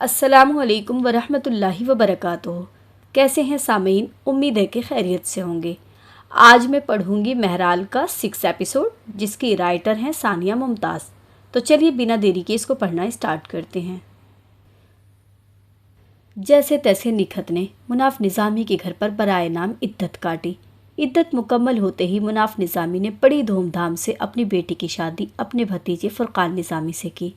السلام علیکم ورحمۃ اللہ وبرکاتہ۔ کیسے ہیں سامعین؟ امید ہے کہ خیریت سے ہوں گے۔ آج میں پڑھوں گی مہرال کا 6 ایپیسوڈ، جس کی رائٹر ہیں ثانیہ ممتاز۔ تو چلیے بنا دیری کے اس کو پڑھنا اسٹارٹ کرتے ہیں۔ جیسے تیسے نکھت نے مناف نظامی کے گھر پر برائے نام عدت کاٹی۔ عدت مکمل ہوتے ہی مناف نظامی نے بڑی دھوم دھام سے اپنی بیٹی کی شادی اپنے بھتیجے فرقان نظامی سے کی۔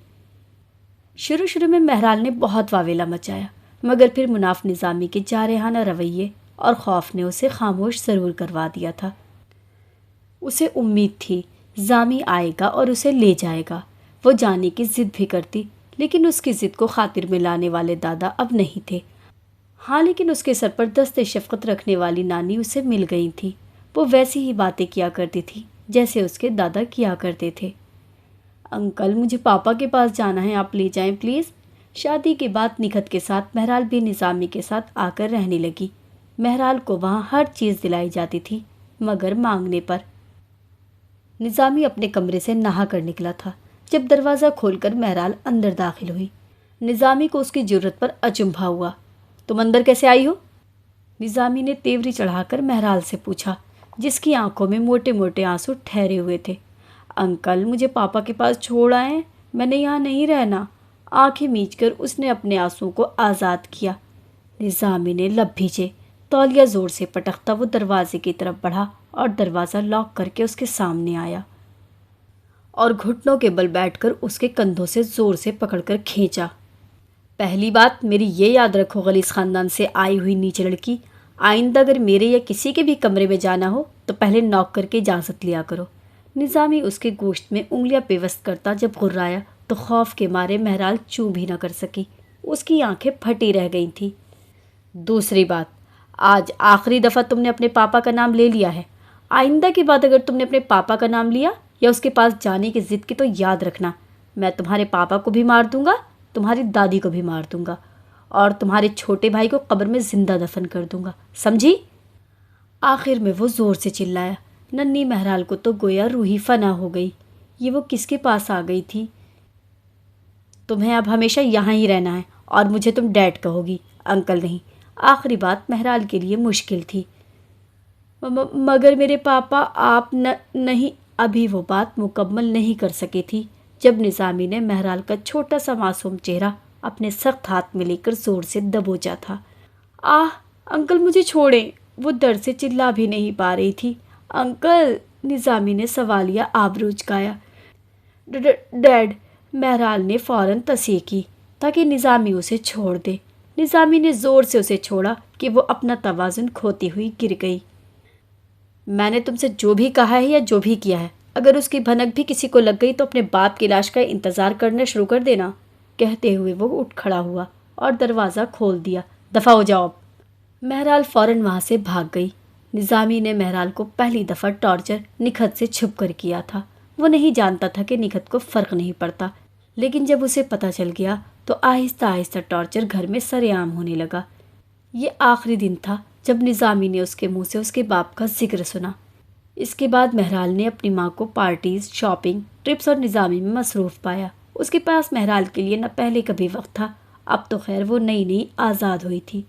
شروع میں مہرال نے بہت واویلا مچایا، مگر پھر مناف نظامی کے جارحانہ رویے اور خوف نے اسے خاموش ضرور کروا دیا تھا۔ اسے امید تھی زامی آئے گا اور اسے لے جائے گا۔ وہ جانے کی ضد بھی کرتی، لیکن اس کی ضد کو خاطر میں لانے والے دادا اب نہیں تھے۔ ہاں، لیکن اس کے سر پر دست شفقت رکھنے والی نانی اسے مل گئی تھی۔ وہ ویسی ہی باتیں کیا کرتی تھی جیسے اس کے دادا کیا کرتے تھے۔ انکل، مجھے پاپا کے پاس جانا ہے، آپ لے جائیں پلیز۔ شادی کے بعد نکھت کے ساتھ مہرال بھی نظامی کے ساتھ آ کر رہنے لگی۔ مہرال کو وہاں ہر چیز دلائی جاتی تھی، مگر مانگنے پر۔ نظامی اپنے کمرے سے نہا کر نکلا تھا جب دروازہ کھول کر مہرال اندر داخل ہوئی۔ نظامی کو اس کی جرت پر اچنبھا ہوا۔ تم اندر کیسے آئی ہو؟ نظامی نے تیوری چڑھا کر مہرال سے پوچھا، جس کی آنکھوں میں موٹے موٹے آنسو ٹھہرے ہوئے تھے۔ انکل، مجھے پاپا کے پاس چھوڑ آئیں، میں نے یہاں نہیں رہنا۔ آنکھیں میچ کر اس نے اپنے آنسوؤں کو آزاد کیا۔ نظامی نے لب بھیجے، تولیہ زور سے پٹکتا وہ دروازے کی طرف بڑھا اور دروازہ لاک کر کے اس کے سامنے آیا اور گھٹنوں کے بل بیٹھ کر اس کے کندھوں سے زور سے پکڑ کر کھینچا۔ پہلی بات میری یہ یاد رکھو غلیظ خاندان سے آئی ہوئی نیچے لڑکی، آئندہ اگر میرے یا کسی کے بھی کمرے میں جانا ہو تو پہلے نوک کر کے اجازت لیا کرو۔ نظامی اس کے گوشت میں انگلیاں پیوست کرتا جب غرایا تو خوف کے مارے مہرال چوں بھی نہ کر سکی۔ اس کی آنکھیں پھٹی رہ گئی تھیں۔ دوسری بات، آج آخری دفعہ تم نے اپنے پاپا کا نام لے لیا ہے۔ آئندہ کی بات اگر تم نے اپنے پاپا کا نام لیا یا اس کے پاس جانے کی ضد کی تو یاد رکھنا، میں تمہارے پاپا کو بھی مار دوں گا، تمہاری دادی کو بھی مار دوں گا اور تمہارے چھوٹے بھائی کو قبر میں زندہ دفن کر دوں گا، سمجھی؟ آخر میں وہ زور سے چلایا۔ ننھی مہرال کو تو گویا روحی فنا ہو گئی۔ یہ وہ کس کے پاس آ گئی تھی؟ تمہیں اب ہمیشہ یہاں ہی رہنا ہے اور مجھے تم ڈیڈ کہو گی، انکل نہیں۔ آخری بات مہرال کے لیے مشکل تھی۔ مگر میرے پاپا آپ نہیں۔ ابھی وہ بات مکمل نہیں کر سکی تھی جب نظامی نے مہرال کا چھوٹا سا معصوم چہرہ اپنے سخت ہاتھ میں لے کر زور سے دبوچا تھا۔ انکل مجھے چھوڑیں، وہ درد سے چلا بھی نہیں پا رہی تھی۔ انکل، نظامی نے سوالیہ آبرو اچکایا۔ ڈیڈ، مہرال نے فوراً تصحیح کی تاکہ نظامی اسے چھوڑ دے۔ نظامی نے زور سے اسے چھوڑا کہ وہ اپنا توازن کھوتی ہوئی گر گئی۔ میں نے تم سے جو بھی کہا ہے یا جو بھی کیا ہے، اگر اس کی بھنک بھی کسی کو لگ گئی تو اپنے باپ کی لاش کا انتظار کرنا شروع کر دینا، کہتے ہوئے وہ اٹھ کھڑا ہوا اور دروازہ کھول دیا۔ دفع ہو جاؤ۔ مہرال فوراً وہاں سے بھاگ گئی۔ نظامی نے مہرال کو پہلی دفعہ ٹارچر نکھت سے چھپ کر کیا تھا۔ وہ نہیں جانتا تھا کہ نکھت کو فرق نہیں پڑتا، لیکن جب اسے پتہ چل گیا تو آہستہ آہستہ ٹارچر گھر میں سرے عام ہونے لگا۔ یہ آخری دن تھا جب نظامی نے اس کے منہ سے اس کے باپ کا ذکر سنا۔ اس کے بعد مہرال نے اپنی ماں کو پارٹیز، شاپنگ، ٹرپس اور نظامی میں مصروف پایا۔ اس کے پاس مہرال کے لیے نہ پہلے کبھی وقت تھا، اب تو خیر وہ نئی نئی آزاد ہوئی تھی۔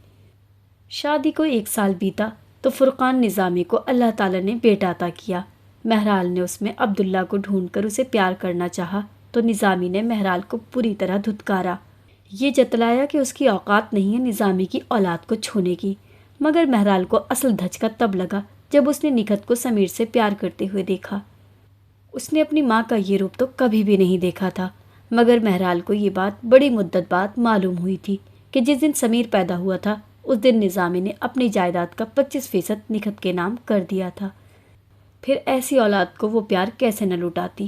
شادی کو 1 سال بیتا تو فرقان نظامی کو اللہ تعالیٰ نے بیٹا عطا کیا۔ مہرال نے اس میں عبداللہ کو ڈھونڈ کر اسے پیار کرنا چاہا تو نظامی نے مہرال کو پوری طرح دھتکارا۔ یہ جتلایا کہ اس کی اوقات نہیں ہے نظامی کی اولاد کو چھونے کی، مگر مہرال کو اصل دھچکا تب لگا جب اس نے نکھت کو سمیر سے پیار کرتے ہوئے دیکھا۔ اس نے اپنی ماں کا یہ روپ تو کبھی بھی نہیں دیکھا تھا، مگر مہرال کو یہ بات بڑی مدت بعد معلوم ہوئی تھی کہ جس دن سمیر پیدا ہوا تھا اس دن نظامی نے اپنی جائیداد کا 25% نکھت کے نام کر دیا تھا۔ پھر ایسی اولاد کو وہ پیار کیسے نہ لٹاتی۔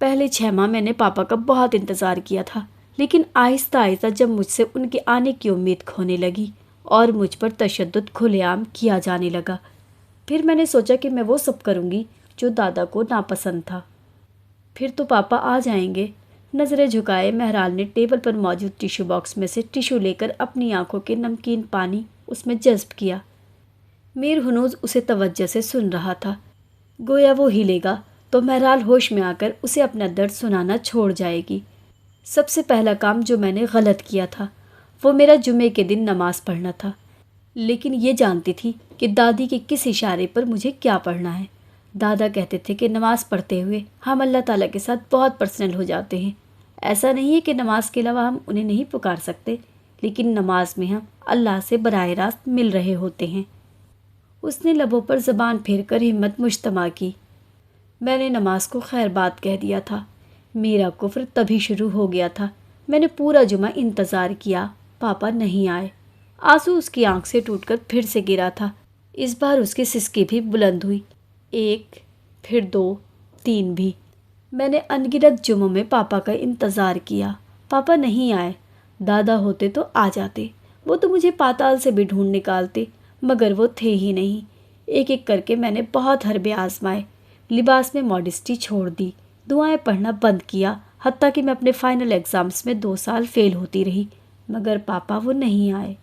پہلے 6 ماہ میں نے پاپا کا بہت انتظار کیا تھا، لیکن آہستہ آہستہ جب مجھ سے ان کے آنے کی امید کھونے لگی اور مجھ پر تشدد کھلے عام کیا جانے لگا، پھر میں نے سوچا کہ میں وہ سب کروں گی جو دادا کو ناپسند تھا۔ پھر تو پاپا آ جائیں گے۔ نظریں جھکائے مہرال نے ٹیبل پر موجود ٹیشو باکس میں سے ٹیشو لے کر اپنی آنکھوں کے نمکین پانی اس میں جذب کیا۔ میر ہنوز اسے توجہ سے سن رہا تھا۔ گویا وہ ہلے گا تو مہرال ہوش میں آ کر اسے اپنا درد سنانا چھوڑ جائے گی۔ سب سے پہلا کام جو میں نے غلط کیا تھا وہ میرا جمعے کے دن نماز پڑھنا تھا، لیکن یہ جانتی تھی کہ دادی کے کس اشارے پر مجھے کیا پڑھنا ہے۔ دادا کہتے تھے کہ نماز پڑھتے ہوئے ہم اللہ تعالیٰ کے ساتھ بہت پرسنل ہو جاتے ہیں۔ ایسا نہیں ہے کہ نماز کے علاوہ ہم انہیں نہیں پکار سکتے، لیکن نماز میں ہم اللہ سے براہ راست مل رہے ہوتے ہیں۔ اس نے لبوں پر زبان پھیر کر ہمت مجتمع کی۔ میں نے نماز کو خیر بات کہہ دیا تھا۔ میرا کفر تبھی شروع ہو گیا تھا۔ میں نے پورا جمعہ انتظار کیا، پاپا نہیں آئے۔ آنسو اس کی آنکھ سے ٹوٹ کر پھر سے گرا تھا۔ اس بار اس کی سسکی بھی بلند ہوئی، 1، پھر 2، 3 بھی۔ میں نے ان گنت جمعوں میں پاپا کا انتظار کیا، پاپا نہیں آئے۔ دادا ہوتے تو آ جاتے، وہ تو مجھے پاتال سے بھی ڈھونڈ نکالتے، مگر وہ تھے ہی نہیں۔ ایک ایک کر کے میں نے بہت حربے آزمائے، لباس میں ماڈسٹی چھوڑ دی، دعائیں پڑھنا بند کیا، حتیٰ کہ میں اپنے فائنل ایگزامز میں 2 سال فیل ہوتی رہی، مگر پاپا وہ نہیں آئے۔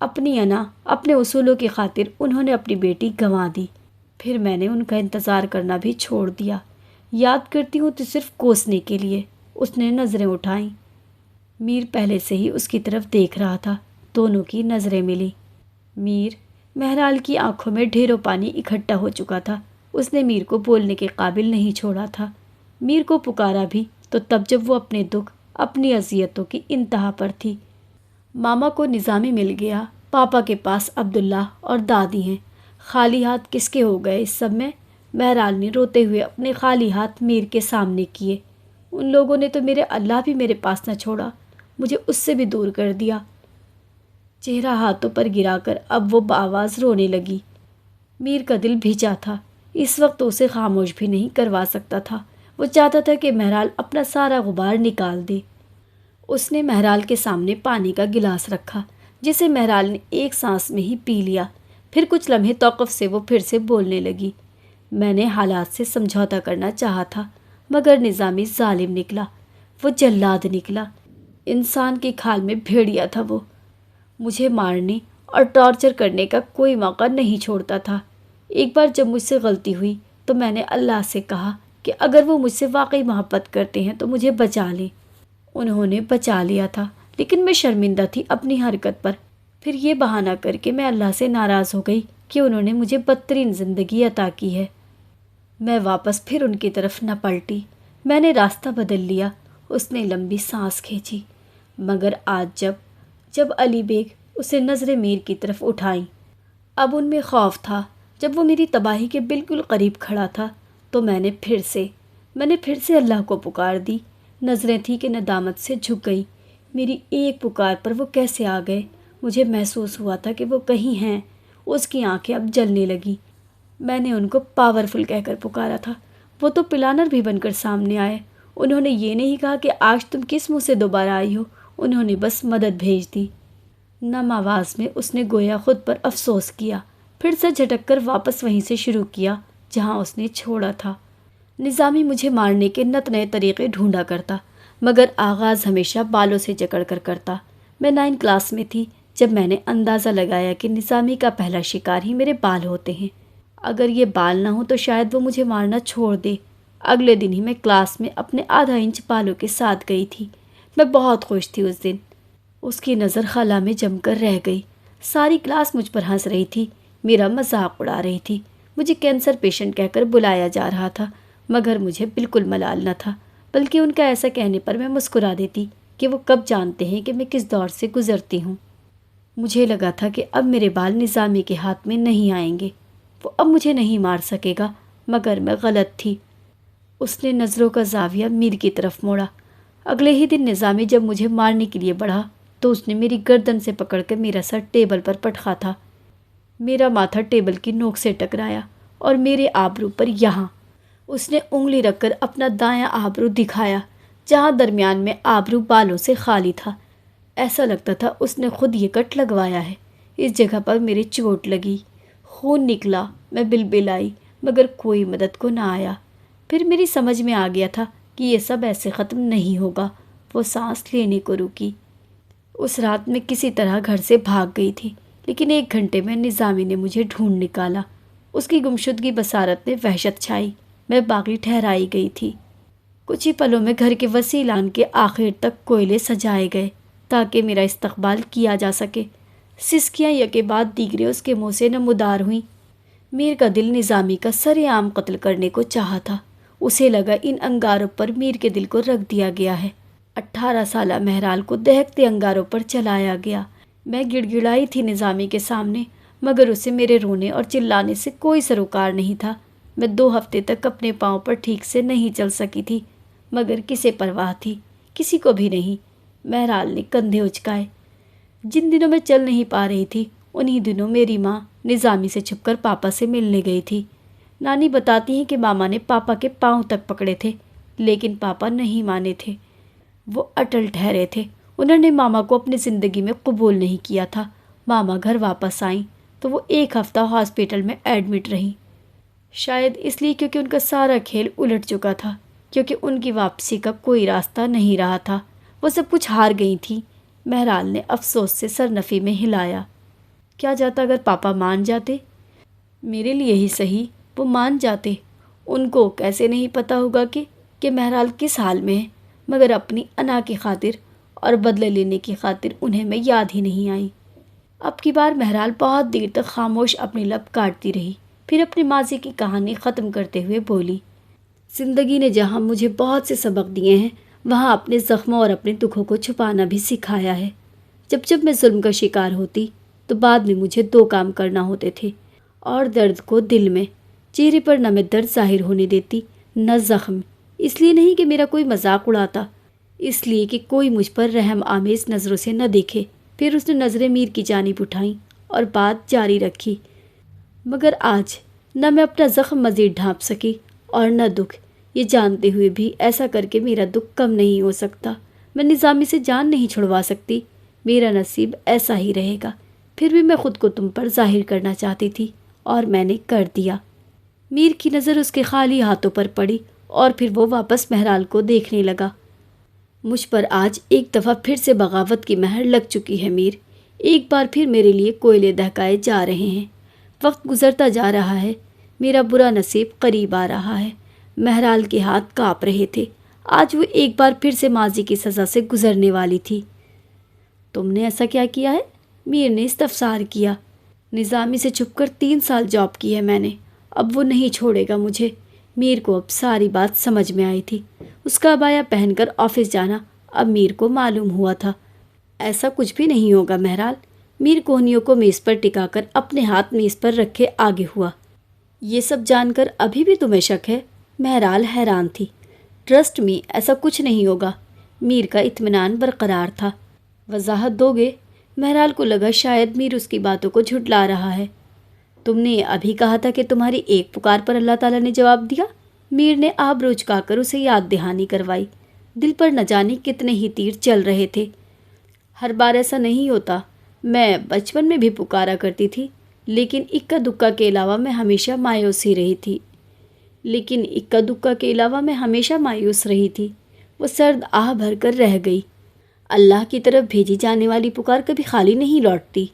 اپنی انا، اپنے اصولوں کی خاطر انہوں نے اپنی بیٹی گنوا دی۔ پھر میں نے ان کا انتظار کرنا بھی چھوڑ دیا۔ یاد کرتی ہوں تو صرف کوسنے کے لیے۔ اس نے نظریں اٹھائیں۔ میر پہلے سے ہی اس کی طرف دیکھ رہا تھا، دونوں کی نظریں ملی۔ میر، مہرال کی آنکھوں میں ڈھیروں پانی اکٹھا ہو چکا تھا۔ اس نے میر کو بولنے کے قابل نہیں چھوڑا تھا۔ میر کو پکارا بھی تو تب جب وہ اپنے دکھ، اپنی اذیتوں کی انتہا پر تھی۔ ماما کو نظامی مل گیا، پاپا کے پاس عبداللہ اور دادی ہیں۔ خالی ہاتھ کس کے ہو گئے اس سب میں؟ مہرال نے روتے ہوئے اپنے خالی ہاتھ میر کے سامنے کیے۔ ان لوگوں نے تو میرے اللہ بھی میرے پاس نہ چھوڑا، مجھے اس سے بھی دور کر دیا۔ چہرہ ہاتھوں پر گرا کر اب وہ بآواز رونے لگی۔ میر کا دل بھیجا تھا، اس وقت اسے خاموش بھی نہیں کروا سکتا تھا۔ وہ چاہتا تھا کہ مہرال اپنا سارا غبار نکال دے۔ اس نے مہرال کے سامنے پانی کا گلاس رکھا، جسے مہرال نے ایک سانس میں ہی پی لیا۔ پھر کچھ لمحے توقف سے وہ پھر سے بولنے لگی۔ میں نے حالات سے سمجھوتا کرنا چاہا تھا، مگر نظامی ظالم نکلا، وہ جلاد نکلا۔ انسان کی کھال میں بھیڑیا تھا وہ، مجھے مارنے اور ٹارچر کرنے کا کوئی موقع نہیں چھوڑتا تھا۔ ایک بار جب مجھ سے غلطی ہوئی تو میں نے اللہ سے کہا کہ اگر وہ مجھ سے واقعی محبت کرتے ہیں تو مجھے بچا لیں۔ انہوں نے بچا لیا تھا، لیکن میں شرمندہ تھی اپنی حرکت پر۔ پھر یہ بہانہ کر کے میں اللہ سے ناراض ہو گئی کہ انہوں نے مجھے بدترین زندگی عطا کی ہے۔ میں واپس پھر ان کی طرف نہ پلٹی، میں نے راستہ بدل لیا۔ اس نے لمبی سانس کھینچی، مگر آج جب علی بیگ اسے نظر میر کی طرف اٹھائیں، اب ان میں خوف تھا۔ جب وہ میری تباہی کے بالکل قریب کھڑا تھا تو میں نے پھر سے اللہ کو پکار دی۔ نظریں تھی کہ ندامت سے جھک گئی۔ میری ایک پکار پر وہ کیسے آ گئے؟ مجھے محسوس ہوا تھا کہ وہ کہیں ہیں۔ اس کی آنکھیں اب جلنے لگیں۔ میں نے ان کو پاورفل کہہ کر پکارا تھا، وہ تو پلانر بھی بن کر سامنے آئے۔ انہوں نے یہ نہیں کہا کہ آج تم کس منہ سے دوبارہ آئی ہو، انہوں نے بس مدد بھیج دی۔ نم آواز میں اس نے گویا خود پر افسوس کیا، پھر سے جھٹک کر واپس وہیں سے شروع کیا جہاں اس نے چھوڑا تھا۔ نظامی مجھے مارنے کے نت نئے طریقے ڈھونڈا کرتا، مگر آغاز ہمیشہ بالوں سے جکڑ کر کرتا۔ میں 9 کلاس میں تھی جب میں نے اندازہ لگایا کہ نظامی کا پہلا شکار ہی میرے بال ہوتے ہیں۔ اگر یہ بال نہ ہوں تو شاید وہ مجھے مارنا چھوڑ دے۔ اگلے دن ہی میں کلاس میں اپنے آدھا انچ بالوں کے ساتھ گئی تھی۔ میں بہت خوش تھی اس دن۔ اس کی نظر خلا میں جم کر رہ گئی۔ ساری کلاس مجھ پر ہنس رہی تھی، میرا مذاق اڑا رہی تھی۔ مجھے کینسر پیشنٹ کہہ کر بلایا جا رہا تھا، مگر مجھے بالکل ملال نہ تھا، بلکہ ان کا ایسا کہنے پر میں مسکرا دیتی کہ وہ کب جانتے ہیں کہ میں کس دور سے گزرتی ہوں۔ مجھے لگا تھا کہ اب میرے بال نظامی کے ہاتھ میں نہیں آئیں گے، وہ اب مجھے نہیں مار سکے گا، مگر میں غلط تھی۔ اس نے نظروں کا زاویہ میر کی طرف موڑا۔ اگلے ہی دن نظامی جب مجھے مارنے کے لیے بڑھا تو اس نے میری گردن سے پکڑ کر میرا سر ٹیبل پر پٹخا تھا۔ میرا ماتھا ٹیبل کی نوک سے ٹکرایا اور میرے آبرو پر یہاں۔ اس نے انگلی رکھ کر اپنا دایاں آبرو دکھایا، جہاں درمیان میں آبرو بالوں سے خالی تھا۔ ایسا لگتا تھا اس نے خود یہ کٹ لگوایا ہے۔ اس جگہ پر میری چوٹ لگی، خون نکلا، میں بلبلائی، مگر کوئی مدد کو نہ آیا۔ پھر میری سمجھ میں آ گیا تھا کہ یہ سب ایسے ختم نہیں ہوگا۔ وہ سانس لینے کو رکی۔ اس رات میں کسی طرح گھر سے بھاگ گئی تھی، لیکن 1 گھنٹے میں نظامی نے مجھے ڈھونڈ نکالا۔ اس کی گمشدگی بصارت میں وحشت چھائی، میں باقی ٹھہرائی گئی تھی۔ کچھ ہی پلوں میں گھر کے وسیع لان کے آخر تک کوئلے سجائے گئے تاکہ میرا استقبال کیا جا سکے۔ سسکیاں یکے بعد دیگرے اس کے منہ سے نمودار ہوئیں۔ میر کا دل نظامی کا سر عام قتل کرنے کو چاہا تھا۔ اسے لگا ان انگاروں پر میر کے دل کو رکھ دیا گیا ہے۔ 18 سالہ مہرال کو دہکتے انگاروں پر چلایا گیا۔ میں گڑ گڑائی تھی نظامی کے سامنے، مگر اسے میرے رونے اور چلانے سے کوئی سروکار نہیں تھا۔ میں 2 ہفتے تک اپنے پاؤں پر ٹھیک سے نہیں چل سکی تھی، مگر کسے پرواہ تھی؟ کسی کو بھی نہیں۔ مہرال نے کندھے اچکائے۔ جن دنوں میں چل نہیں پا رہی تھی انہی دنوں میری ماں نظامی سے چھپ کر پاپا سے ملنے گئی تھی۔ نانی بتاتی ہیں کہ ماما نے پاپا کے پاؤں تک پکڑے تھے، لیکن پاپا نہیں مانے تھے۔ وہ اٹل ٹھہرے تھے۔ انہوں نے ماما کو اپنی زندگی میں قبول نہیں کیا تھا۔ ماما گھر واپس آئیں تو وہ 1 ہفتہ ہاسپٹل میں ایڈمٹ رہیں، شاید اس لیے کیونکہ ان کا سارا کھیل الٹ چکا تھا، کیونکہ ان کی واپسی کا کوئی راستہ نہیں رہا تھا۔ وہ سب کچھ ہار گئی تھیں۔ مہرال نے افسوس سے سرنفی میں ہلایا۔ کیا جاتا اگر پاپا مان جاتے؟ میرے لیے ہی صحیح، وہ مان جاتے۔ ان کو کیسے نہیں پتہ ہوگا کہ مہرال کس حال میں ہے، مگر اپنی انا کی خاطر اور بدلہ لینے کی خاطر انہیں میں یاد ہی نہیں آئی۔ اب کی بار مہرال بہت دیر تک خاموش اپنی لب کاٹتی رہی، پھر اپنے ماضی کی کہانی ختم کرتے ہوئے بولی، زندگی نے جہاں مجھے بہت سے سبق دیے ہیں، وہاں اپنے زخموں اور اپنے دکھوں کو چھپانا بھی سکھایا ہے۔ جب میں ظلم کا شکار ہوتی تو بعد میں مجھے 2 کام کرنا ہوتے تھے، اور درد کو دل میں، چہرے پر نہ میں درد ظاہر ہونے دیتی نہ زخم۔ اس لیے نہیں کہ میرا کوئی مذاق اڑاتا، اس لیے کہ کوئی مجھ پر رحم آمیز نظروں سے نہ دیکھے۔ پھر اس نے نظریں میر کی جانب اٹھائیں اور بات جاری رکھی، مگر آج نہ میں اپنا زخم مزید ڈھانپ سکی اور نہ دکھ، یہ جانتے ہوئے بھی ایسا کر کے میرا دکھ کم نہیں ہو سکتا۔ میں نظامی سے جان نہیں چھڑوا سکتی، میرا نصیب ایسا ہی رہے گا۔ پھر بھی میں خود کو تم پر ظاہر کرنا چاہتی تھی اور میں نے کر دیا۔ میر کی نظر اس کے خالی ہاتھوں پر پڑی اور پھر وہ واپس مہرال کو دیکھنے لگا۔ مجھ پر آج ایک دفعہ پھر سے بغاوت کی مہر لگ چکی ہے میر، ایک بار پھر میرے لیے کوئلے دہکائے جا رہے ہیں۔ وقت گزرتا جا رہا ہے، میرا برا نصیب قریب آ رہا ہے۔ مہرال کے ہاتھ کانپ رہے تھے۔ آج وہ ایک بار پھر سے ماضی کی سزا سے گزرنے والی تھی۔ تم نے ایسا کیا کیا ہے؟ میر نے استفسار کیا۔ نظامی سے چھپ کر 3 سال جاب کی ہے میں نے، اب وہ نہیں چھوڑے گا مجھے۔ میر کو اب ساری بات سمجھ میں آئی تھی۔ اس کا عبایا پہن کر آفس جانا اب میر کو معلوم ہوا تھا۔ ایسا کچھ بھی نہیں ہوگا مہرال۔ میر کوہنیوں کو میز پر ٹکا کر اپنے ہاتھ میز پر رکھے آگے ہوا۔ یہ سب جان کر ابھی بھی تمہیں شک ہے؟ مہرال حیران تھی۔ ٹرسٹ می، ایسا کچھ نہیں ہوگا۔ میر کا اطمینان برقرار تھا۔ وضاحت دو گے؟ مہرال کو لگا شاید میر اس کی باتوں کو جھٹلا رہا ہے۔ تم نے ابھی کہا تھا کہ تمہاری ایک پکار پر اللہ تعالیٰ نے جواب دیا۔ میر نے آبرو جھکا کر اسے یاد دہانی کروائی۔ دل پر نہ جانے کتنے ہی تیر چل رہے تھے۔ ہر بار ایسا نہیں ہوتا، میں بچپن میں بھی پکارا کرتی تھی، لیکن اکا دکا کے علاوہ میں ہمیشہ مایوس رہی تھی۔ وہ سرد آہ بھر کر رہ گئی۔ اللہ کی طرف بھیجی جانے والی پکار کبھی خالی نہیں لوٹتی۔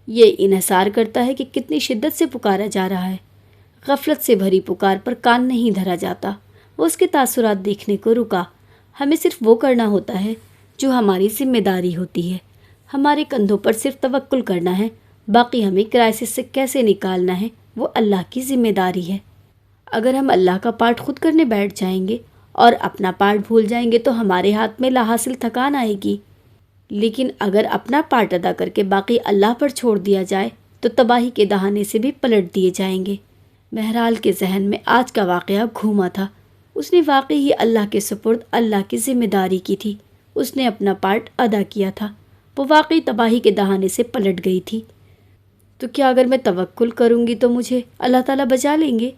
یہ انحصار کرتا ہے کہ کتنی شدت سے پکارا جا رہا ہے۔ غفلت سے بھری پکار پر کان نہیں دھرا جاتا۔ وہ اس کے تاثرات دیکھنے کو رکا۔ ہمیں صرف وہ کرنا ہوتا ہے جو ہماری ذمہ داری ہوتی ہے۔ ہمارے کندھوں پر صرف توکل کرنا ہے، باقی ہمیں کرائسس سے کیسے نکالنا ہے وہ اللہ کی ذمہ داری ہے۔ اگر ہم اللہ کا پارٹ خود کرنے بیٹھ جائیں گے اور اپنا پارٹ بھول جائیں گے تو ہمارے ہاتھ میں لاحاصل تھکان آئے گی، لیکن اگر اپنا پارٹ ادا کر کے باقی اللہ پر چھوڑ دیا جائے تو تباہی کے دہانے سے بھی پلٹ دیے جائیں گے۔ مہرال کے ذہن میں آج کا واقعہ گھوما تھا۔ اس نے واقعی ہی اللہ کے سپرد اللہ کی ذمہ داری کی تھی۔ اس نے اپنا پارٹ ادا کیا تھا۔ وہ واقعی تباہی کے دہانے سے پلٹ گئی تھی۔ تو کیا اگر میں توکل کروں گی تو مجھے اللہ تعالیٰ بچا لیں گے؟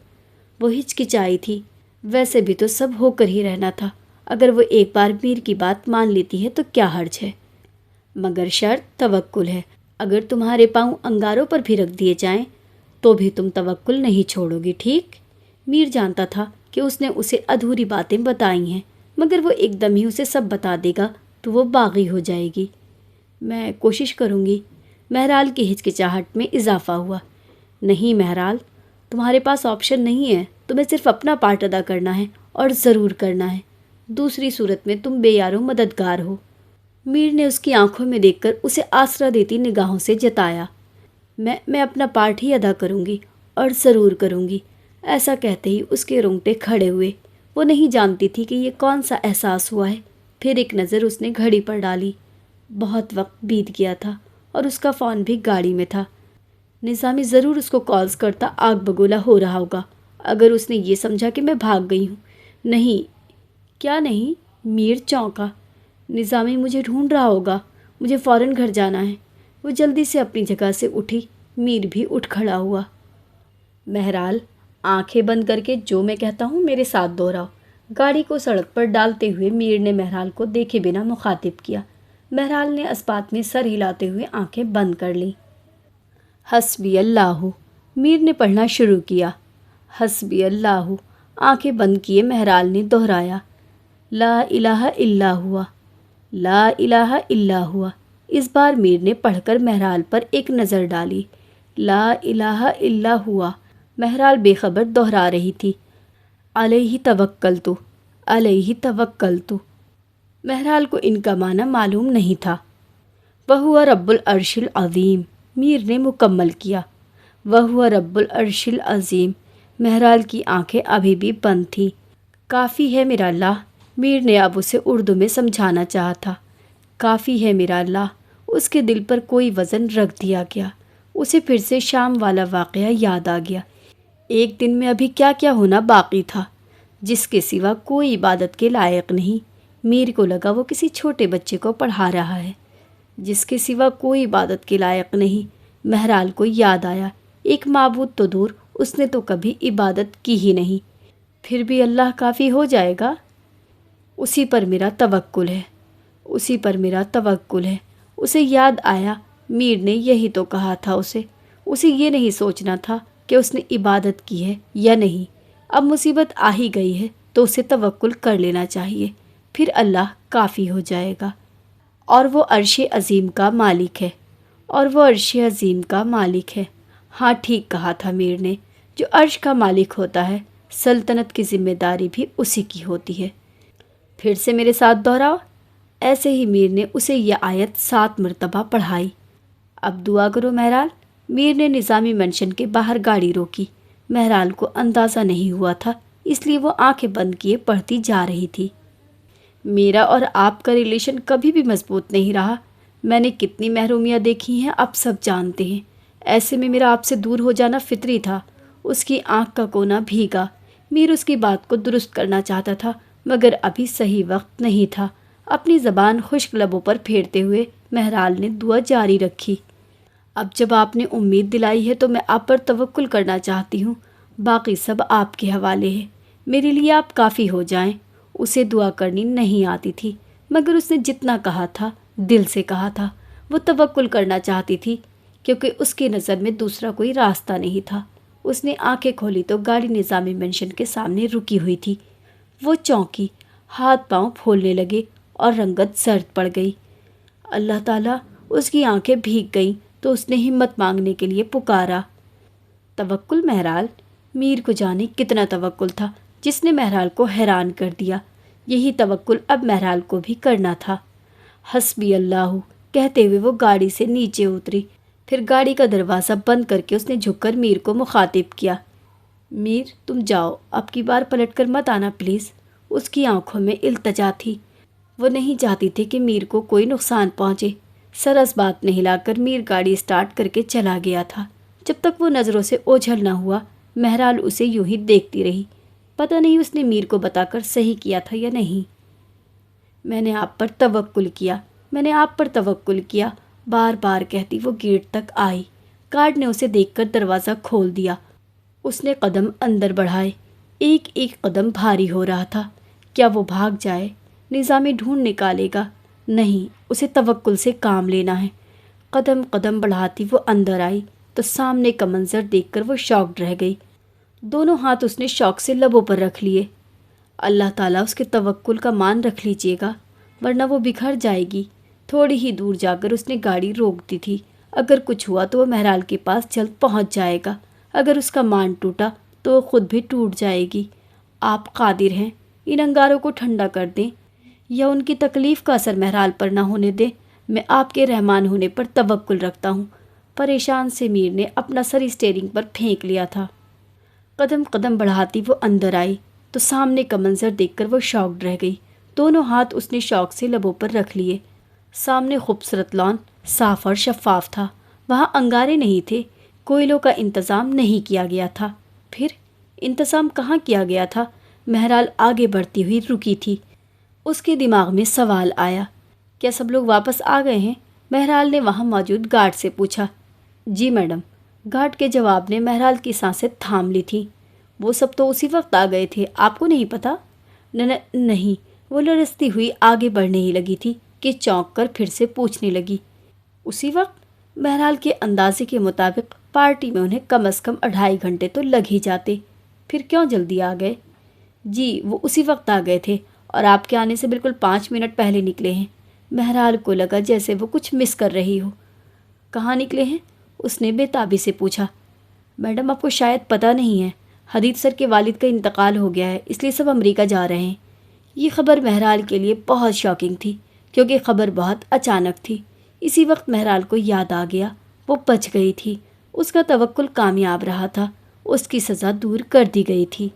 وہ ہچکچائی تھی۔ ویسے بھی تو سب ہو کر ہی رہنا تھا۔ اگر وہ ایک بار میر کی بات مان لیتی ہے تو کیا حرج ہے؟ مگر شرط توکل ہے۔ اگر تمہارے پاؤں انگاروں پر بھی رکھ دیے جائیں تو بھی تم توکل نہیں چھوڑو گی، ٹھیک؟ میر جانتا تھا کہ اس نے اسے ادھوری باتیں بتائی ہیں، مگر وہ ایک دم ہی اسے سب بتا دے گا تو وہ باغی ہو جائے گی۔ میں کوشش کروں گی۔ مہرال کی ہچکچاہٹ میں اضافہ ہوا۔ نہیں مہرال، تمہارے پاس آپشن نہیں ہے، تمہیں صرف اپنا پارٹ ادا کرنا ہے اور ضرور کرنا ہے۔ دوسری صورت میں تم بے یار و مددگار ہو۔ میر نے اس کی آنکھوں میں دیکھ کر اسے آسرا دیتی نگاہوں سے جتایا۔ میں اپنا پارٹ ہی ادا کروں گی اور ضرور کروں گی۔ ایسا کہتے ہی اس کے رونگٹے کھڑے ہوئے۔ وہ نہیں جانتی تھی کہ یہ کون سا احساس ہوا ہے۔ پھر ایک نظر اس نے گھڑی پر ڈالی۔ بہت وقت بیت گیا تھا اور اس کا فون بھی گاڑی میں تھا۔ نظامی ضرور اس کو کالز کرتا آگ بگولا ہو رہا ہوگا اگر اس نے یہ سمجھا کہ میں بھاگ گئی ہوں۔ نہیں، کیا نہیں؟ میر چونکا۔ نظامی مجھے ڈھونڈ رہا ہوگا، مجھے فوراً گھر جانا ہے۔ وہ جلدی سے اپنی جگہ سے اٹھی۔ میر بھی اٹھ کھڑا ہوا۔ مہرال، آنکھیں بند کر کے جو میں کہتا ہوں میرے ساتھ دہراؤ۔ گاڑی کو سڑک پر ڈالتے ہوئے میر نے مہرال کو دیکھے بنا مخاطب کیا۔ مہرال نے اسبات میں سر ہلاتے ہوئے آنکھیں بند کر لیں۔ حسبی اللہ، میر نے پڑھنا شروع کیا۔ حسبی اللہ، آنکھیں بند کیے مہرال نے دہرایا۔ لا الہ الا ہوا، لا الہ الا ہوا۔ اس بار میر نے پڑھ کر مہرال پر ایک نظر ڈالی۔ لا الہ الا ہوا، مہرال بے خبر دہرا رہی تھی۔ علیہ توکلت، علیہ توکلت۔ مہرال کو ان کا معنی معلوم نہیں تھا۔ وہو رب العرش العظیم، میر نے مکمل کیا۔ وہو رب العرش العظیم۔ مہرال کی آنکھیں ابھی بھی بند تھیں۔ کافی ہے میرا اللہ، میر نے اب اسے اردو میں سمجھانا چاہا تھا۔ کافی ہے میرا اللہ۔ اس کے دل پر کوئی وزن رکھ دیا گیا۔ اسے پھر سے شام والا واقعہ یاد آ گیا۔ ایک دن میں ابھی کیا کیا ہونا باقی تھا، جس کے سوا کوئی عبادت کے لائق نہیں۔ میر کو لگا وہ کسی چھوٹے بچے کو پڑھا رہا ہے، جس کے سوا کوئی عبادت کے لائق نہیں۔ مہرال کو یاد آیا، ایک معبود تو دور، اس نے تو کبھی عبادت کی ہی نہیں۔ پھر بھی اللہ کافی ہو جائے گا۔ اسی پر میرا توکل ہے، اسی پر میرا توکل ہے۔ اسے یاد آیا میر نے یہی تو کہا تھا اسے یہ نہیں سوچنا تھا کہ اس نے عبادت کی ہے یا نہیں۔ اب مصیبت آ ہی گئی ہے تو اسے توکل کر لینا چاہیے، پھر اللہ کافی ہو جائے گا۔ اور وہ عرش عظیم کا مالک ہے، اور وہ عرش عظیم کا مالک ہے۔ ہاں ٹھیک کہا تھا میر نے، جو عرش کا مالک ہوتا ہے سلطنت کی ذمہ داری بھی اسی کی ہوتی ہے۔ پھر سے میرے ساتھ دہراؤ۔ ایسے ہی میر نے اسے یہ آیت 7 مرتبہ پڑھائی۔ اب دعا کرو مہرال۔ میر نے نظامی منشن کے باہر گاڑی روکی۔ مہرال کو اندازہ نہیں ہوا تھا، اس لیے وہ آنکھیں بند کیے پڑھتی جا رہی تھی۔ میرا اور آپ کا ریلیشن کبھی بھی مضبوط نہیں رہا۔ میں نے کتنی محرومیاں دیکھی ہیں اب سب جانتے ہیں۔ ایسے میں میرا آپ سے دور ہو جانا فطری تھا۔ اس کی آنکھ کا کونا بھیگا۔ میر اس کی بات کو درست کرنا چاہتا تھا مگر ابھی صحیح وقت نہیں تھا۔ اپنی زبان خشک لبوں پر پھیرتے ہوئے مہرال نے دعا جاری رکھی۔ اب جب آپ نے امید دلائی ہے تو میں آپ پر توکل کرنا چاہتی ہوں، باقی سب آپ کے حوالے ہے۔ میرے لیے آپ کافی ہو جائیں۔ اسے دعا کرنی نہیں آتی تھی مگر اس نے جتنا کہا تھا دل سے کہا تھا۔ وہ توکل کرنا چاہتی تھی کیونکہ اس کی نظر میں دوسرا کوئی راستہ نہیں تھا۔ اس نے آنکھیں کھولی تو گاڑی نظامی منشن کے سامنے رکی ہوئی تھی۔ وہ چونکی، ہاتھ پاؤں پھولنے لگے اور رنگت زرد پڑ گئی۔ اللہ تعالیٰ، اس کی آنکھیں بھیگ گئیں تو اس نے ہمت مانگنے کے لیے پکارا۔ توکل مہرال، میر کو جانے کتنا توکل تھا جس نے مہرال کو حیران کر دیا۔ یہی توکل اب مہرال کو بھی کرنا تھا۔ حسبی اللہ کہتے ہوئے وہ گاڑی سے نیچے اتری۔ پھر گاڑی کا دروازہ بند کر کے اس نے جھک کر میر کو مخاطب کیا۔ میر تم جاؤ، اب کی بار پلٹ کر مت آنا پلیز۔ اس کی آنکھوں میں التجا تھی۔ وہ نہیں چاہتی تھی کہ میر کو کوئی نقصان پہنچے۔ سر اسبات میں ہلا کر میر گاڑی اسٹارٹ کر کے چلا گیا تھا۔ جب تک وہ نظروں سے اوجھل نہ ہوا مہرال اسے یوں ہی دیکھتی رہی۔ پتہ نہیں اس نے میر کو بتا کر صحیح کیا تھا یا نہیں۔ میں نے آپ پر توکل کیا، میں نے آپ پر توکل کیا، بار بار کہتی وہ گیٹ تک آئی۔ گارڈ نے اسے دیکھ کر دروازہ کھول دیا۔ اس نے قدم اندر بڑھائے۔ ایک ایک قدم بھاری ہو رہا تھا۔ کیا وہ بھاگ جائے؟ نظامی ڈھونڈ نکالے گا؟ نہیں، اسے توکل سے کام لینا ہے۔ قدم قدم بڑھاتی وہ اندر آئی تو سامنے کا منظر دیکھ کر وہ شاکڈ رہ گئی۔ دونوں ہاتھ اس نے شوق سے لبوں پر رکھ لیے۔ اللہ تعالیٰ اس کے توکل کا مان رکھ لیجیے گا ورنہ وہ بکھر جائے گی۔ تھوڑی ہی دور جا کر اس نے گاڑی روک دی تھی۔ اگر کچھ ہوا تو وہ مہرال کے پاس جلد پہنچ جائے گا، اگر اس کا مان ٹوٹا تو وہ خود بھی ٹوٹ جائے گی۔ آپ قادر ہیں، ان انگاروں کو ٹھنڈا کر دیں یا ان کی تکلیف کا اثر مہرال پر نہ ہونے دیں۔ میں آپ کے رحمان ہونے پر توکل رکھتا ہوں۔ پریشان سے میر نے اپنا سر اسٹیئرنگ پر پھینک لیا تھا۔ قدم قدم بڑھاتی وہ اندر آئی تو سامنے کا منظر دیکھ کر وہ شاکڈ رہ گئی۔ دونوں ہاتھ اس نے شوق سے لبوں پر رکھ لیے۔ سامنے خوبصورت لان صاف اور شفاف تھا، وہاں انگارے نہیں تھے، کوئلوں کا انتظام نہیں کیا گیا تھا۔ پھر انتظام کہاں کیا گیا تھا؟ مہرال آگے بڑھتی ہوئی رکی تھی۔ اس کے دماغ میں سوال آیا، کیا سب لوگ واپس آ گئے ہیں؟ مہرال نے وہاں موجود گارڈ سے پوچھا۔ جی میڈم، گارڈ کے جواب نے مہرال کی سانسیں تھام لی تھی۔ وہ سب تو اسی وقت آ گئے تھے، آپ کو نہیں پتا؟ نہیں۔ وہ لرزتی ہوئی آگے بڑھنے ہی لگی تھی کہ چونک کر پھر سے پوچھنے لگی، اسی وقت؟ مہرال کے اندازے کے مطابق پارٹی میں انہیں کم از کم 2.5 گھنٹے تو لگ ہی جاتے، پھر کیوں جلدی آ گئے؟ جی وہ اسی وقت آ گئے تھے اور آپ کے آنے سے بالکل 5 منٹ پہلے نکلے ہیں۔ مہرال کو لگا جیسے وہ کچھ مس کر رہی ہو۔ کہاں نکلے ہیں؟ اس نے بے تابی سے پوچھا۔ میڈم آپ کو شاید پتہ نہیں ہے، حدید سر کے والد کا انتقال ہو گیا ہے، اس لیے سب امریکہ جا رہے ہیں۔ یہ خبر مہرال کے لیے بہت شاکنگ تھی کیونکہ خبر بہت اچانک تھی۔ اسی وقت مہرال کو یاد آ گیا، وہ بچ گئی تھی، اس کا توکل کامیاب رہا تھا، اس کی سزا دور کر دی گئی تھی۔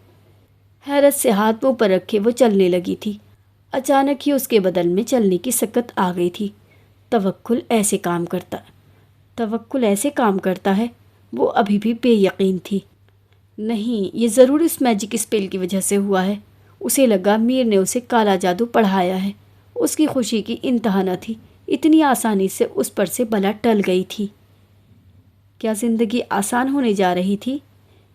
حیرت سے ہاتھ منہ پر رکھے وہ چلنے لگی تھی۔ اچانک ہی اس کے بدن میں چلنے کی سکت آ گئی تھی۔ توکل ایسے کام کرتا ہے، وہ ابھی بھی بے یقین تھی۔ نہیں، یہ ضرور اس میجک اسپیل کی وجہ سے ہوا ہے۔ اسے لگا میر نے اسے کالا جادو پڑھایا ہے۔ اس کی خوشی کی انتہا نہ تھی، اتنی آسانی سے اس پر سے بلا ٹل گئی تھی۔ کیا زندگی آسان ہونے جا رہی تھی؟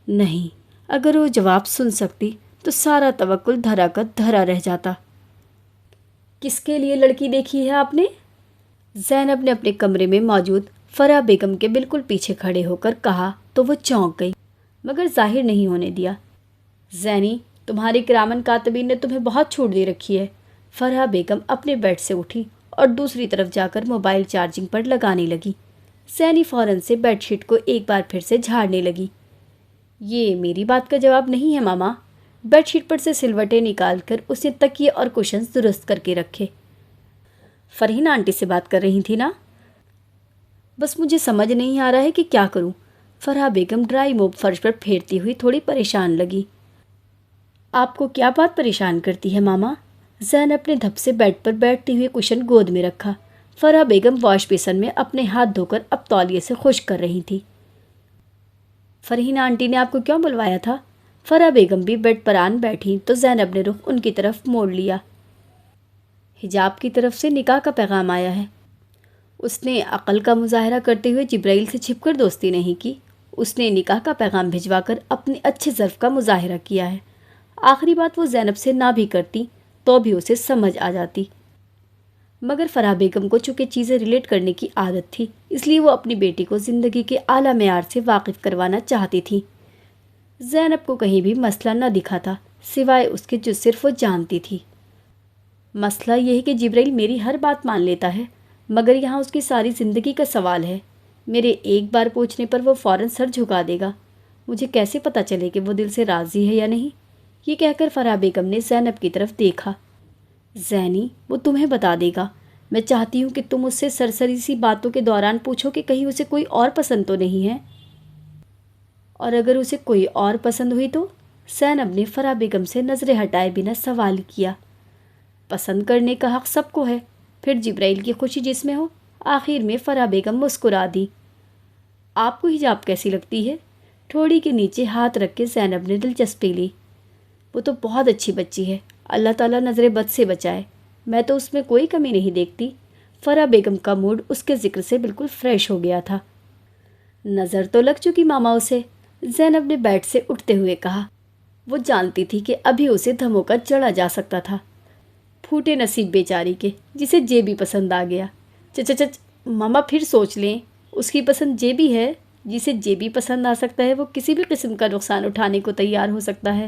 نہیں، اگر وہ جواب سن سکتی تو سارا توکل دھرا کا دھرا رہ جاتا۔ کس کے لیے لڑکی دیکھی ہے آپ نے؟ زینب نے اپنے کمرے میں موجود فرح بیگم کے بالکل پیچھے کھڑے ہو کر کہا تو وہ چونک گئی، مگر ظاہر نہیں ہونے دیا۔ زینی، تمہاری کرامن کاتبین نے تمہیں بہت چھوٹ دے رکھی ہے۔ فرح بیگم اپنے بیڈ سے اٹھی اور دوسری طرف جا کر موبائل چارجنگ پر لگانے لگی۔ زینی فوراً سے بیڈ شیٹ کو ایک بار پھر سے جھاڑنے لگی۔ یہ میری بات کا جواب نہیں ہے ماما۔ بیڈ شیٹ پر سے سلوٹیں نکال کر اس نے تکیے اور کشنز درست کر کے رکھے۔ فرحین آنٹی سے بات کر رہی تھی نا؟ بس مجھے سمجھ نہیں آ رہا ہے کہ کیا کروں۔ فرح بیگم ڈرائی موپ فرش پر پھیرتی ہوئی تھوڑی پریشان لگی۔ آپ کو کیا بات پریشان کرتی ہے ماما؟ زینب نے دھپ سے بیڈ پر بیٹھتے ہوئے کشن گود میں رکھا۔ فرح بیگم واش بیسن میں اپنے ہاتھ دھو کر اب تولیے سے خشک کر رہی تھی۔ فرحین آنٹی نے آپ کو کیوں بلوایا تھا؟ فرح بیگم بھی بیڈ پر آن بیٹھی تو زینب نے رخ ان کی طرف موڑ لیا۔ حجاب کی طرف سے نکاح کا پیغام آیا ہے۔ اس نے عقل کا مظاہرہ کرتے ہوئے جبرائیل سے چھپ کر دوستی نہیں کی، اس نے نکاح کا پیغام بھجوا کر اپنے اچھے ظرف کا مظاہرہ کیا ہے۔ آخری بات وہ زینب سے نہ بھی کرتی تو بھی اسے سمجھ آ جاتی، مگر فرح بیگم کو چونکہ چیزیں ریلیٹ کرنے کی عادت تھی، اس لیے وہ اپنی بیٹی کو زندگی کے اعلیٰ معیار سے واقف کروانا چاہتی تھی۔ زینب کو کہیں بھی مسئلہ نہ دکھا تھا سوائے اس کے جو صرف وہ جانتی تھی۔ مسئلہ یہ ہے کہ جبرائیل میری ہر بات مان لیتا ہے، مگر یہاں اس کی ساری زندگی کا سوال ہے۔ میرے ایک بار پوچھنے پر وہ فوراً سر جھکا دے گا، مجھے کیسے پتہ چلے کہ وہ دل سے راضی ہے یا نہیں؟ یہ کہہ کر فرح بیگم نے زینب کی طرف دیکھا۔ زینی، وہ تمہیں بتا دے گا۔ میں چاہتی ہوں کہ تم اس سے سرسری سی باتوں کے دوران پوچھو کہ کہیں اسے کوئی اور پسند تو نہیں ہے، اور اگر اسے کوئی اور پسند ہوئی تو؟ زینب نے فرح بیگم سے نظریں ہٹائے بنا سوال کیا۔ پسند کرنے کا حق سب کو ہے، پھر جبرائیل کی خوشی جس میں ہو۔ آخر میں فرح بیگم مسکرا دی۔ آپ کو حجاب کیسی لگتی ہے؟ ٹھوڑی کے نیچے ہاتھ رکھ کے زینب نے دلچسپی لی۔ وہ تو بہت اچھی بچی ہے، اللہ تعالیٰ نظر بد سے بچائے، میں تو اس میں کوئی کمی نہیں دیکھتی۔ فرح بیگم کا موڈ اس کے ذکر سے بالکل فریش ہو گیا تھا۔ نظر تو لگ چکی ماما اسے، زینب نے بیڈ سے اٹھتے ہوئے کہا۔ وہ جانتی تھی کہ ابھی اسے دھموکا چڑھا جا سکتا تھا۔ پھوٹے نصیب بیچاری کے، جسے جیبی پسند آ گیا۔ چچ ماما پھر سوچ لیں، اس کی پسند جیبی ہے، جسے جیبی پسند آ سکتا ہے وہ کسی بھی قسم کا نقصان اٹھانے کو تیار ہو سکتا ہے۔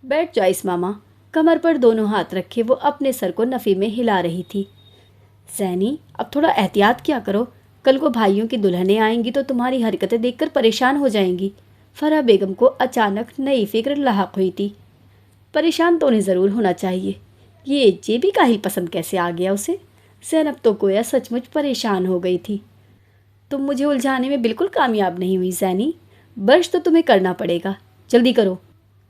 بیٹھ جائیس ماما، کمر پر دونوں ہاتھ رکھے وہ اپنے سر کو نفی میں ہلا رہی تھی۔ زینی، اب تھوڑا احتیاط کیا کرو، کل کو بھائیوں کی دلہنیں آئیں گی تو تمہاری حرکتیں دیکھ کر پریشان ہو جائیں گی۔ فرح بیگم کو اچانک نئی فکر لاحق ہوئی تھی۔ پریشان تو انہیں ضرور ہونا چاہیے، یہ جیبی کاہل پسند کیسے آ گیا اسے؟ زینب تو گویا سچ مچ پریشان ہو گئی تھی۔ تم مجھے الجھانے میں بالکل کامیاب نہیں ہوئی زینی، برش تو تمہیں کرنا پڑے گا، جلدی کرو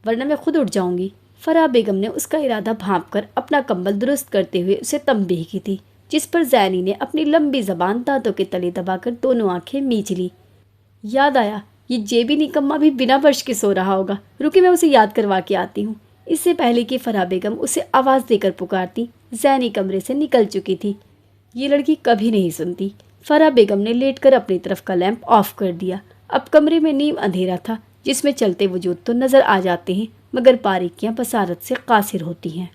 ورنہ میں خود اٹھ جاؤں گی۔ فرح بیگم نے اس کا ارادہ بھانپ کر اپنا کمبل درست کرتے ہوئے اسے تنبیہ کی تھی، جس پر زینی نے اپنی لمبی زبان دانتوں کے تلے دبا کر دونوں آنکھیں میچ لی۔ یاد آیا، یہ جیبی نکما بھی بنا برش کے سو رہا ہوگا، رکی میں اسے یاد کروا کے آتی ہوں۔ اس سے پہلے کہ فرح بیگم اسے آواز دے کر پکارتی، زینی کمرے سے نکل چکی تھی۔ یہ لڑکی کبھی نہیں سنتی۔ فرح بیگم نے لیٹ کر اپنی طرف کا لیمپ آف کر دیا۔ اب کمرے میں نیم اندھیرا تھا، جس میں چلتے وجود تو نظر آ جاتے ہیں مگر باریکیاں بصارت سے قاصر ہوتی ہیں۔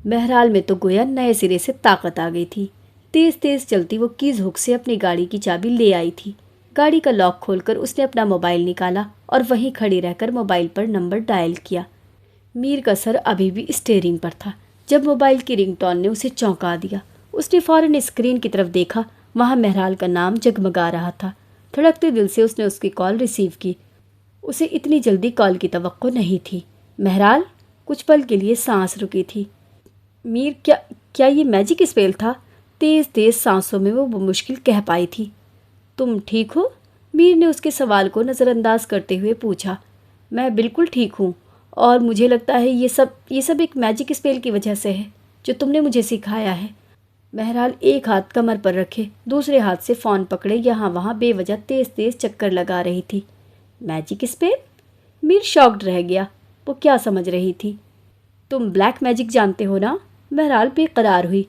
بہرحال میں تو گویا نئے سرے سے طاقت آ گئی تھی۔ تیز تیز چلتی وہ کیز ہک سے اپنی گاڑی کی چابی لے آئی تھی۔ گاڑی کا لاک کھول کر اس نے اپنا موبائل نکالا اور وہیں کھڑی رہ کر موبائل پر نمبر ڈائل کیا۔ میر کا سر ابھی بھی اسٹیئرنگ پر تھا جب موبائل کی رنگ ٹون نے اسے چونکا دیا۔ اس نے فوراً اسکرین کی طرف دیکھا، وہاں مہرال کا نام جگمگا رہا تھا۔ دھڑکتے دل سے اس نے اس کی کال ریسیو کی۔ اسے اتنی جلدی کال کی توقع نہیں تھی۔ مہرال؟ کچھ پل کے لیے سانس رکی تھی۔ میر، کیا یہ میجک اسپیل تھا؟ تیز تیز سانسوں میں وہ بمشکل کہہ پائی تھی۔ تم ٹھیک ہو؟ میر نے اس کے سوال کو نظر انداز کرتے ہوئے پوچھا۔ میں بالکل ٹھیک ہوں، اور مجھے لگتا ہے یہ سب ایک میجک اسپیل کی وجہ سے ہے جو تم نے مجھے سکھایا ہے۔ مہرال ایک ہاتھ کمر پر رکھے، دوسرے ہاتھ سے فون پکڑے یہاں وہاں بے وجہ تیز تیز چکر لگا رہی تھی۔ Magic spell? میر شاکڈ رہ گیا۔ وہ کیا سمجھ رہی تھی؟ تم بلیک میجک جانتے ہو نا؟ مہرال بے قرار ہوئی۔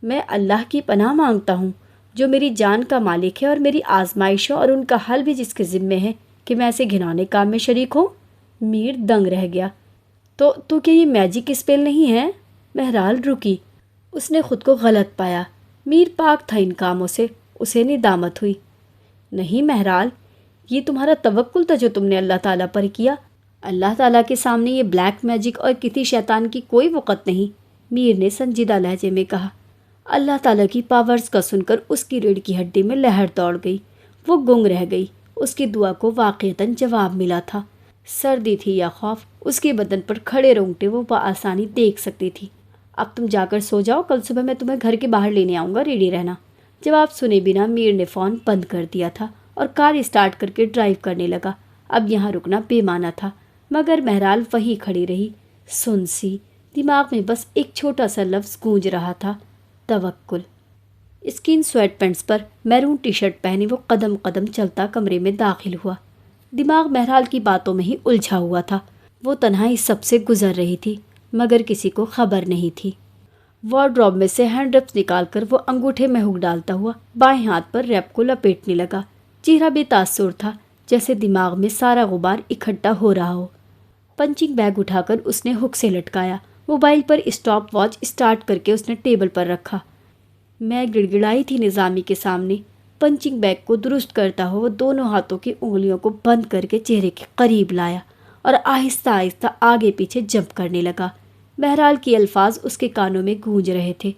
میں اللہ کی پناہ مانگتا ہوں جو میری جان کا مالک ہے اور میری آزمائشوں اور ان کا حل بھی جس کے ذمے ہے کہ میں ایسے گھنانے کام میں شریک ہوں۔ میر دنگ رہ گیا۔ تو کیا یہ میجک اسپیل نہیں ہے؟ مہرال رکی۔ اس نے خود کو غلط پایا۔ میر پاک تھا ان کاموں سے، اسے ندامت ہوئی۔ نہیں مہرال، یہ تمہارا توکل تھا جو تم نے اللہ تعالیٰ پر کیا۔ اللہ تعالیٰ کے سامنے یہ بلیک میجک اور کسی شیطان کی کوئی وقت نہیں، میر نے سنجیدہ لہجے میں کہا۔ اللہ تعالیٰ کی پاورز کا سن کر اس کی ریڑھ کی ہڈی میں لہر دوڑ گئی۔ وہ گنگ رہ گئی۔ اس کی دعا کو واقعتاً جواب ملا تھا۔ سردی تھی یا خوف، اس کے بدن پر کھڑے رونگٹے وہ بآسانی دیکھ سکتی تھی۔ اب تم جا کر سو جاؤ، کل صبح میں تمہیں گھر کے باہر لینے آؤں گا، ریڈی رہنا۔ جواب سنے بنا میر نے فون بند کر دیا تھا اور کار اسٹارٹ کر کے ڈرائیو کرنے لگا۔ اب یہاں رکنا بے معنی تھا، مگر مہرال وہیں کھڑی رہی، سن سی۔ دماغ میں بس ایک چھوٹا سا لفظ گونج رہا تھا، توکل۔ اسکن سویٹ پینٹس پر میرون ٹی شرٹ پہنے وہ قدم قدم چلتا کمرے میں داخل ہوا۔ دماغ مہرال کی باتوں میں ہی الجھا ہوا تھا۔ وہ تنہائی سب سے گزر رہی تھی مگر کسی کو خبر نہیں تھی۔ وارڈروب میں سے ہینڈ ریپس نکال کر وہ انگوٹھے میں ہک ڈالتا ہوا بائیں ہاتھ پر ریپ کو لپیٹنے لگا۔ چہرہ بے تاثر تھا، جیسے دماغ میں سارا غبار اکٹھا ہو رہا ہو۔ پنچنگ بیگ اٹھا کر اس نے ہک سے لٹکایا۔ موبائل پر اسٹاپ واچ اسٹارٹ کر کے اس نے ٹیبل پر رکھا۔ میں گڑگڑائی تھی نظامی کے سامنے۔ پنچنگ بیگ کو درست کرتا ہوا وہ دونوں ہاتھوں کی انگلیوں کو بند کر کے چہرے کے قریب لایا اور آہستہ آہستہ آگے پیچھے جمپ کرنے لگا۔ مہرال کے الفاظ اس کے کانوں میں گونج رہے تھے۔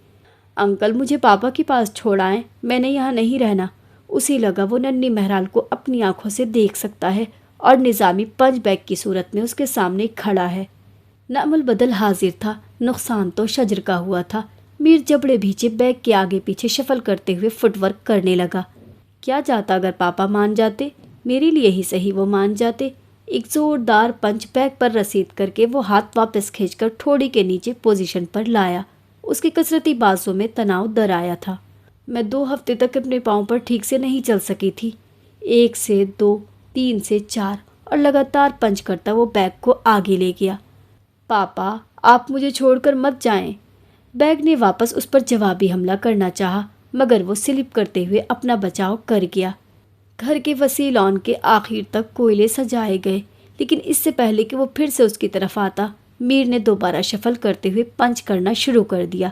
انکل مجھے پاپا کے پاس چھوڑ آئیں، میں نے یہاں نہیں رہنا۔ اسی لگا وہ ننھی مہرال کو اپنی آنکھوں سے دیکھ سکتا ہے اور نظامی پنچ بیگ کی صورت میں اس کے سامنے کھڑا ہے۔ نعم البدل حاضر تھا، نقصان تو شجر کا ہوا تھا۔ میر جبڑے بھیچے بیگ کے آگے پیچھے شفل کرتے ہوئے فٹ ورک کرنے لگا۔ کیا جاتا اگر پاپا مان جاتے، میرے لیے ہی صحیح وہ مان جاتے۔ ایک زوردار پنچ بیگ پر رسید کر کے وہ ہاتھ واپس کھینچ کر ٹھوڑی کے نیچے پوزیشن پر لایا۔ اس کے کثرتی بازوں میں تناؤ در آیا تھا۔ میں 2 ہفتے تک اپنے پاؤں پر ٹھیک سے نہیں چل سکی تھی۔ 1 سے 2، 3 سے 4 اور لگاتار پنچ کرتا وہ بیگ کو آگے لے گیا۔ پاپا آپ مجھے چھوڑ کر مت جائیں۔ بیگ نے واپس اس پر جوابی حملہ کرنا چاہا مگر وہ سلپ کرتے ہوئے اپنا بچاؤ کر گیا۔ گھر کے وسیع لان کے آخر تک کوئلے سجائے گئے، لیکن اس سے پہلے کہ وہ پھر سے اس کی طرف آتا، میر نے دوبارہ شفل کرتے ہوئے پنچ کرنا شروع کر دیا۔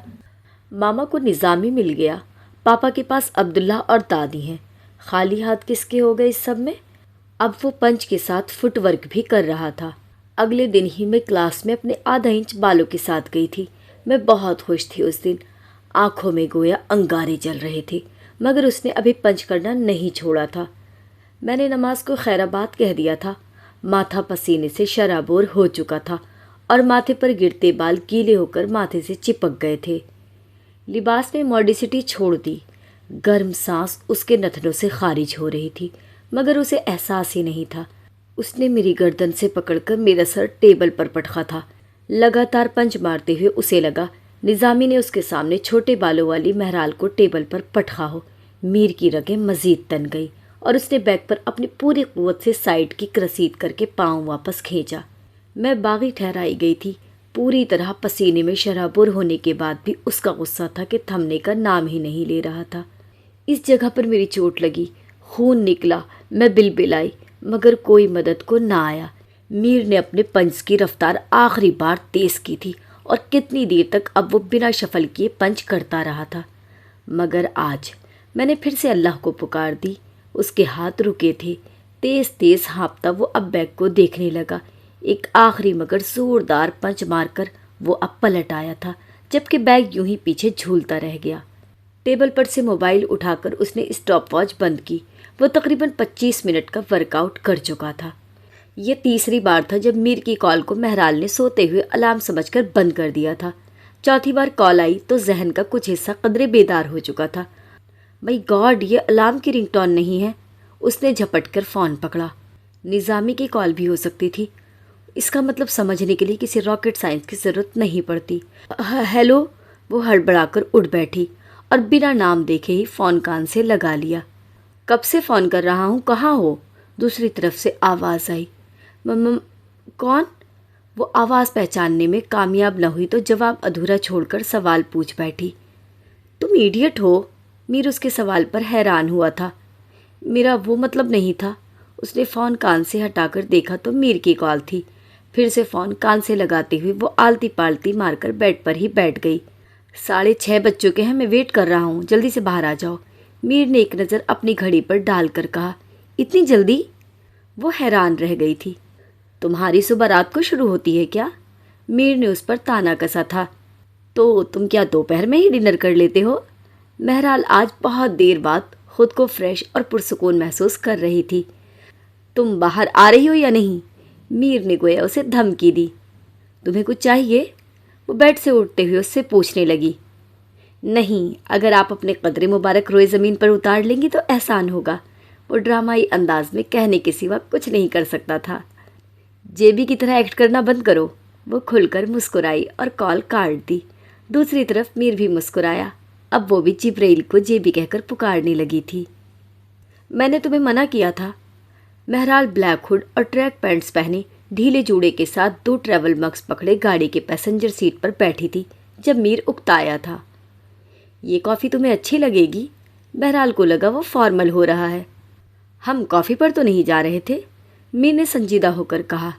ماما کو نظامی مل گیا، پاپا کے پاس عبداللہ اور دادی ہیں، خالی ہاتھ کس کے ہو گئے اس سب میں؟ اب وہ پنچ کے ساتھ فٹ ورک بھی کر رہا تھا۔ اگلے دن ہی میں کلاس میں اپنے ½ انچ بالوں کے ساتھ گئی تھی۔ میں بہت خوش تھی اس دن۔ آنکھوں میں گویا انگارے جل رہے تھے، مگر اس نے ابھی پنچ کرنا نہیں چھوڑا تھا۔ میں نے نماز کو خیر آباد کہہ دیا تھا۔ ماتھا پسینے سے شرابور ہو چکا تھا اور ماتھے پر گرتے بال گیلے ہو کر ماتھے سے چپک گئے تھے۔ لباس نے ماڈسٹی چھوڑ دی۔ گرم سانس اس کے نتنوں سے خارج ہو رہی تھی، مگر اسے احساس ہی نہیں تھا۔ اس نے میری گردن سے پکڑ کر میرا سر ٹیبل پر پٹخا تھا۔ لگاتار پنچ مارتے ہوئے اسے لگا نظامی نے اس کے سامنے چھوٹے بالوں والی مہرال کو ٹیبل پر پٹخا ہو۔ میر کی رگیں مزید تن گئی اور اس نے بیگ پر اپنی پوری قوت سے سائیڈ کی کرسید کر کے پاؤں واپس کھینچا۔ میں باغی ٹھہرائی گئی تھی، پوری طرح پسینے میں شرابور ہونے کے بعد بھی اس کا غصہ تھا کہ تھمنے کا نام ہی نہیں لے رہا تھا۔ اس جگہ پر میری چوٹ لگی، خون نکلا، میں بلبلائی، مگر کوئی مدد کو نہ آیا۔ میر نے اپنے پنچ کی رفتار آخری بار تیز کی تھی اور کتنی دیر تک اب وہ بنا شفل کیے پنچ کرتا رہا تھا۔ مگر آج میں نے پھر سے اللہ کو پکار دی۔ اس کے ہاتھ رکے تھے، تیز تیز ہانپتا وہ اب بیگ کو دیکھنے لگا۔ ایک آخری مگر زوردار پنچ مار کر وہ اب پلٹ آیا تھا، جبکہ بیگ یوں ہی پیچھے جھولتا رہ گیا۔ ٹیبل پر سے موبائل اٹھا کر اس نے اسٹاپ واچ بند کی۔ وہ تقریباً 25 منٹ کا ورک آؤٹ کر چکا تھا۔ یہ تیسری بار تھا جب میر کی کال کو مہرال نے سوتے ہوئے الارم سمجھ کر بند کر دیا تھا۔ چوتھی بار کال آئی تو ذہن کا کچھ حصہ قدرے بیدار ہو چکا تھا۔ مائی گاڈ، یہ الارم کی رنگ ٹون نہیں ہے۔ اس نے جھپٹ کر فون پکڑا۔ نظامی کی کال بھی ہو سکتی تھی۔ اس کا مطلب سمجھنے کے لیے کسی راکٹ سائنس کی ضرورت نہیں پڑتی۔ ہیلو، وہ ہڑبڑا کر اٹھ بیٹھی اور بنا نام دیکھے ہی فون کان سے لگا لیا۔ کب سے فون کر رہا ہوں، کہاں ہو؟ دوسری طرف سے آواز آئی۔ کون؟ وہ آواز پہچاننے میں کامیاب نہ ہوئی تو جواب ادھورا چھوڑ کر سوال پوچھ بیٹھی۔ تم ایڈیٹ ہو؟ میر اس کے سوال پر حیران ہوا تھا۔ میرا وہ مطلب نہیں تھا۔ اس نے فون کان سے ہٹا کر دیکھا تو میر کی کال تھی۔ پھر سے فون کان سے لگاتے ہوئے وہ آلتی پالتی مار کر بیڈ پر ہی بیٹھ گئی۔ 6:30 بج چکے ہیں، میں ویٹ کر رہا ہوں، جلدی سے باہر آ جاؤ۔ میر نے ایک نظر اپنی گھڑی پر ڈال کر کہا۔ اتنی جلدی؟ وہ حیران رہ گئی تھی۔ تمہاری صبح رات کو شروع ہوتی ہے کیا؟ میر نے اس پر طعنہ کسا تھا۔ تو تم کیا دوپہر میں ہی ڈنر کر لیتے ہو؟ مہرال آج بہت دیر بعد خود کو فریش اور پرسکون محسوس کر رہی تھی۔ تم باہر آ رہی ہو یا نہیں؟ میر نے گویا اسے دھمکی دی۔ تمہیں کچھ چاہیے؟ وہ بیڈ سے اٹھتے ہوئے اس سے پوچھنے لگی۔ نہیں، اگر آپ اپنے قدرے مبارک روئے زمین پر اتار لیں گی تو احسان ہوگا۔ وہ ڈرامائی انداز میں کہنے کے سوا کچھ نہیں کر سکتا تھا۔ جیبی کی طرح ایکٹ کرنا بند کرو۔ وہ کھل کر مسکرائی اور کال کاٹ دی۔ دوسری طرف میر بھی مسکرایا۔ اب وہ بھی جبرائیل کو جیبی کہہ کر پکارنے لگی تھی۔ میں نے تمہیں منع کیا تھا۔ مہرال بلیک ہوڈ اور ٹریک پینٹس پہنے، ڈھیلے جوڑے کے ساتھ 2 ٹریول مگز پکڑے گاڑی کے پیسنجر سیٹ پر بیٹھی تھی جب میر اکتایا تھا۔ یہ کافی تمہیں اچھی لگے گی؟ بہرحال کو لگا وہ فارمل ہو رہا ہے۔ ہم کافی پر تو نہیں جا رہے تھے، میر نے سنجیدہ ہو کر کہا۔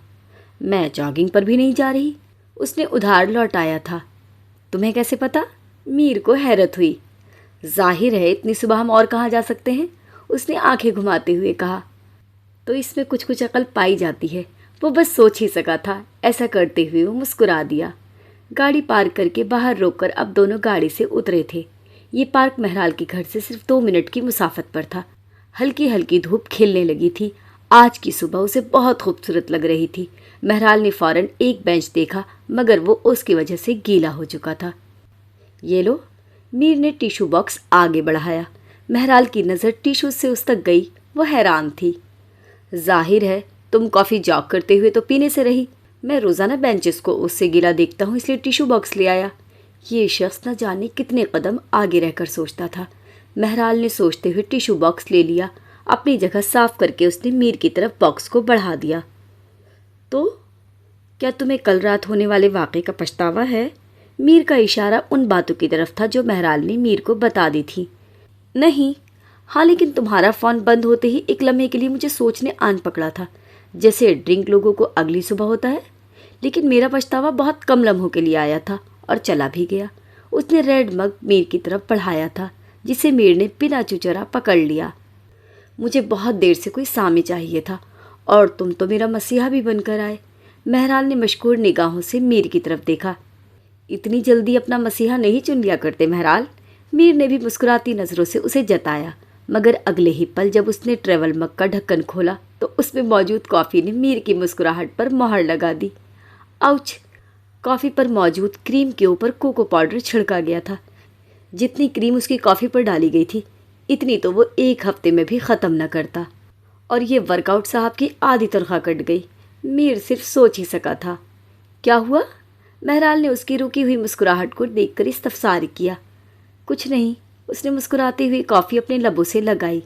میں جاگنگ پر بھی نہیں جا رہی، اس نے ادھار لوٹایا تھا۔ تمہیں کیسے پتا؟ میر کو حیرت ہوئی۔ ظاہر ہے، اتنی صبح ہم اور کہاں جا سکتے ہیں، اس نے آنکھیں گھماتے ہوئے کہا۔ تو اس میں کچھ عقل پائی جاتی ہے، وہ بس سوچ ہی سکا تھا۔ ایسا کرتے ہوئے وہ مسکرا دیا۔ گاڑی پارک کر کے باہر روک کر اب دونوں گاڑی سے اترے تھے۔ یہ پارک مہرال کے گھر سے صرف 2 منٹ کی مسافت پر تھا۔ ہلکی ہلکی دھوپ کھلنے لگی تھی۔ آج کی صبح اسے بہت خوبصورت لگ رہی تھی۔ مہرال نے فوراً ایک بینچ دیکھا، مگر وہ اس کی وجہ سے گیلا ہو چکا تھا۔ یہ لو، میر نے ٹیشو باکس آگے بڑھایا۔ مہرال کی نظر ٹیشو سے اس تک گئی، وہ حیران تھی۔ ظاہر ہے تم کافی جاگ کرتے ہوئے تو پینے سے رہی۔ میں روزانہ بینچز کو اس سے گیلا دیکھتا ہوں، اس لیے ٹیشو باکس لے آیا۔ یہ شخص نہ جانے کتنے قدم آگے رہ کر سوچتا تھا۔ مہرال نے سوچتے ہوئے ٹیشو باکس لے لیا۔ اپنی جگہ صاف کر کے اس نے میر کی طرف باکس کو بڑھا دیا۔ تو کیا تمہیں کل رات ہونے والے واقعے کا پچھتاوا ہے؟ میر کا اشارہ ان باتوں کی طرف تھا جو مہرال نے میر کو بتا دی تھی۔ نہیں، ہاں، لیکن تمہارا فون بند ہوتے ہی ایک لمحے کے لیے مجھے سوچنے آن پکڑا تھا، جیسے ڈرنک لوگوں کو اگلی صبح ہوتا ہے۔ لیکن میرا پچھتاوا بہت کم لمحوں کے لیے آیا تھا اور چلا بھی گیا۔ اس نے ریڈ مگ میر کی طرف بڑھایا تھا، جسے میر نے بنا چچرا پکڑ لیا۔ مجھے بہت دیر سے کوئی سامع چاہیے تھا، اور تم تو میرا مسیحا بھی بن کر آئے۔ مہرال نے مشکور نگاہوں سے میر کی طرف دیکھا۔ اتنی جلدی اپنا مسیحا نہیں چن لیا کرتے مہرال۔ میر نے بھی مسکراتی نظروں سے اسے جتایا، مگر اگلے ہی پل جب اس نے ٹریول مگ کا ڈھکن کھولا تو اس میں موجود کافی نے میر کی مسکراہٹ پر مہر لگا دی۔ آؤچ! کافی پر موجود کریم کے اوپر کوکو پاؤڈر چھڑکا گیا تھا۔ جتنی کریم اس کی کافی پر ڈالی گئی تھی اتنی تو وہ ایک ہفتے میں بھی ختم نہ کرتا، اور یہ ورک آؤٹ صاحب کی آدھی تنخواہ کٹ گئی۔ میر صرف سوچ ہی سکا تھا۔ کیا ہوا؟ مہرال نے اس کی رکی ہوئی مسکراہٹ کو دیکھ کر استفسار کیا۔ کچھ نہیں، اس نے مسکراتی ہوئی کافی اپنے لبوں سے لگائی،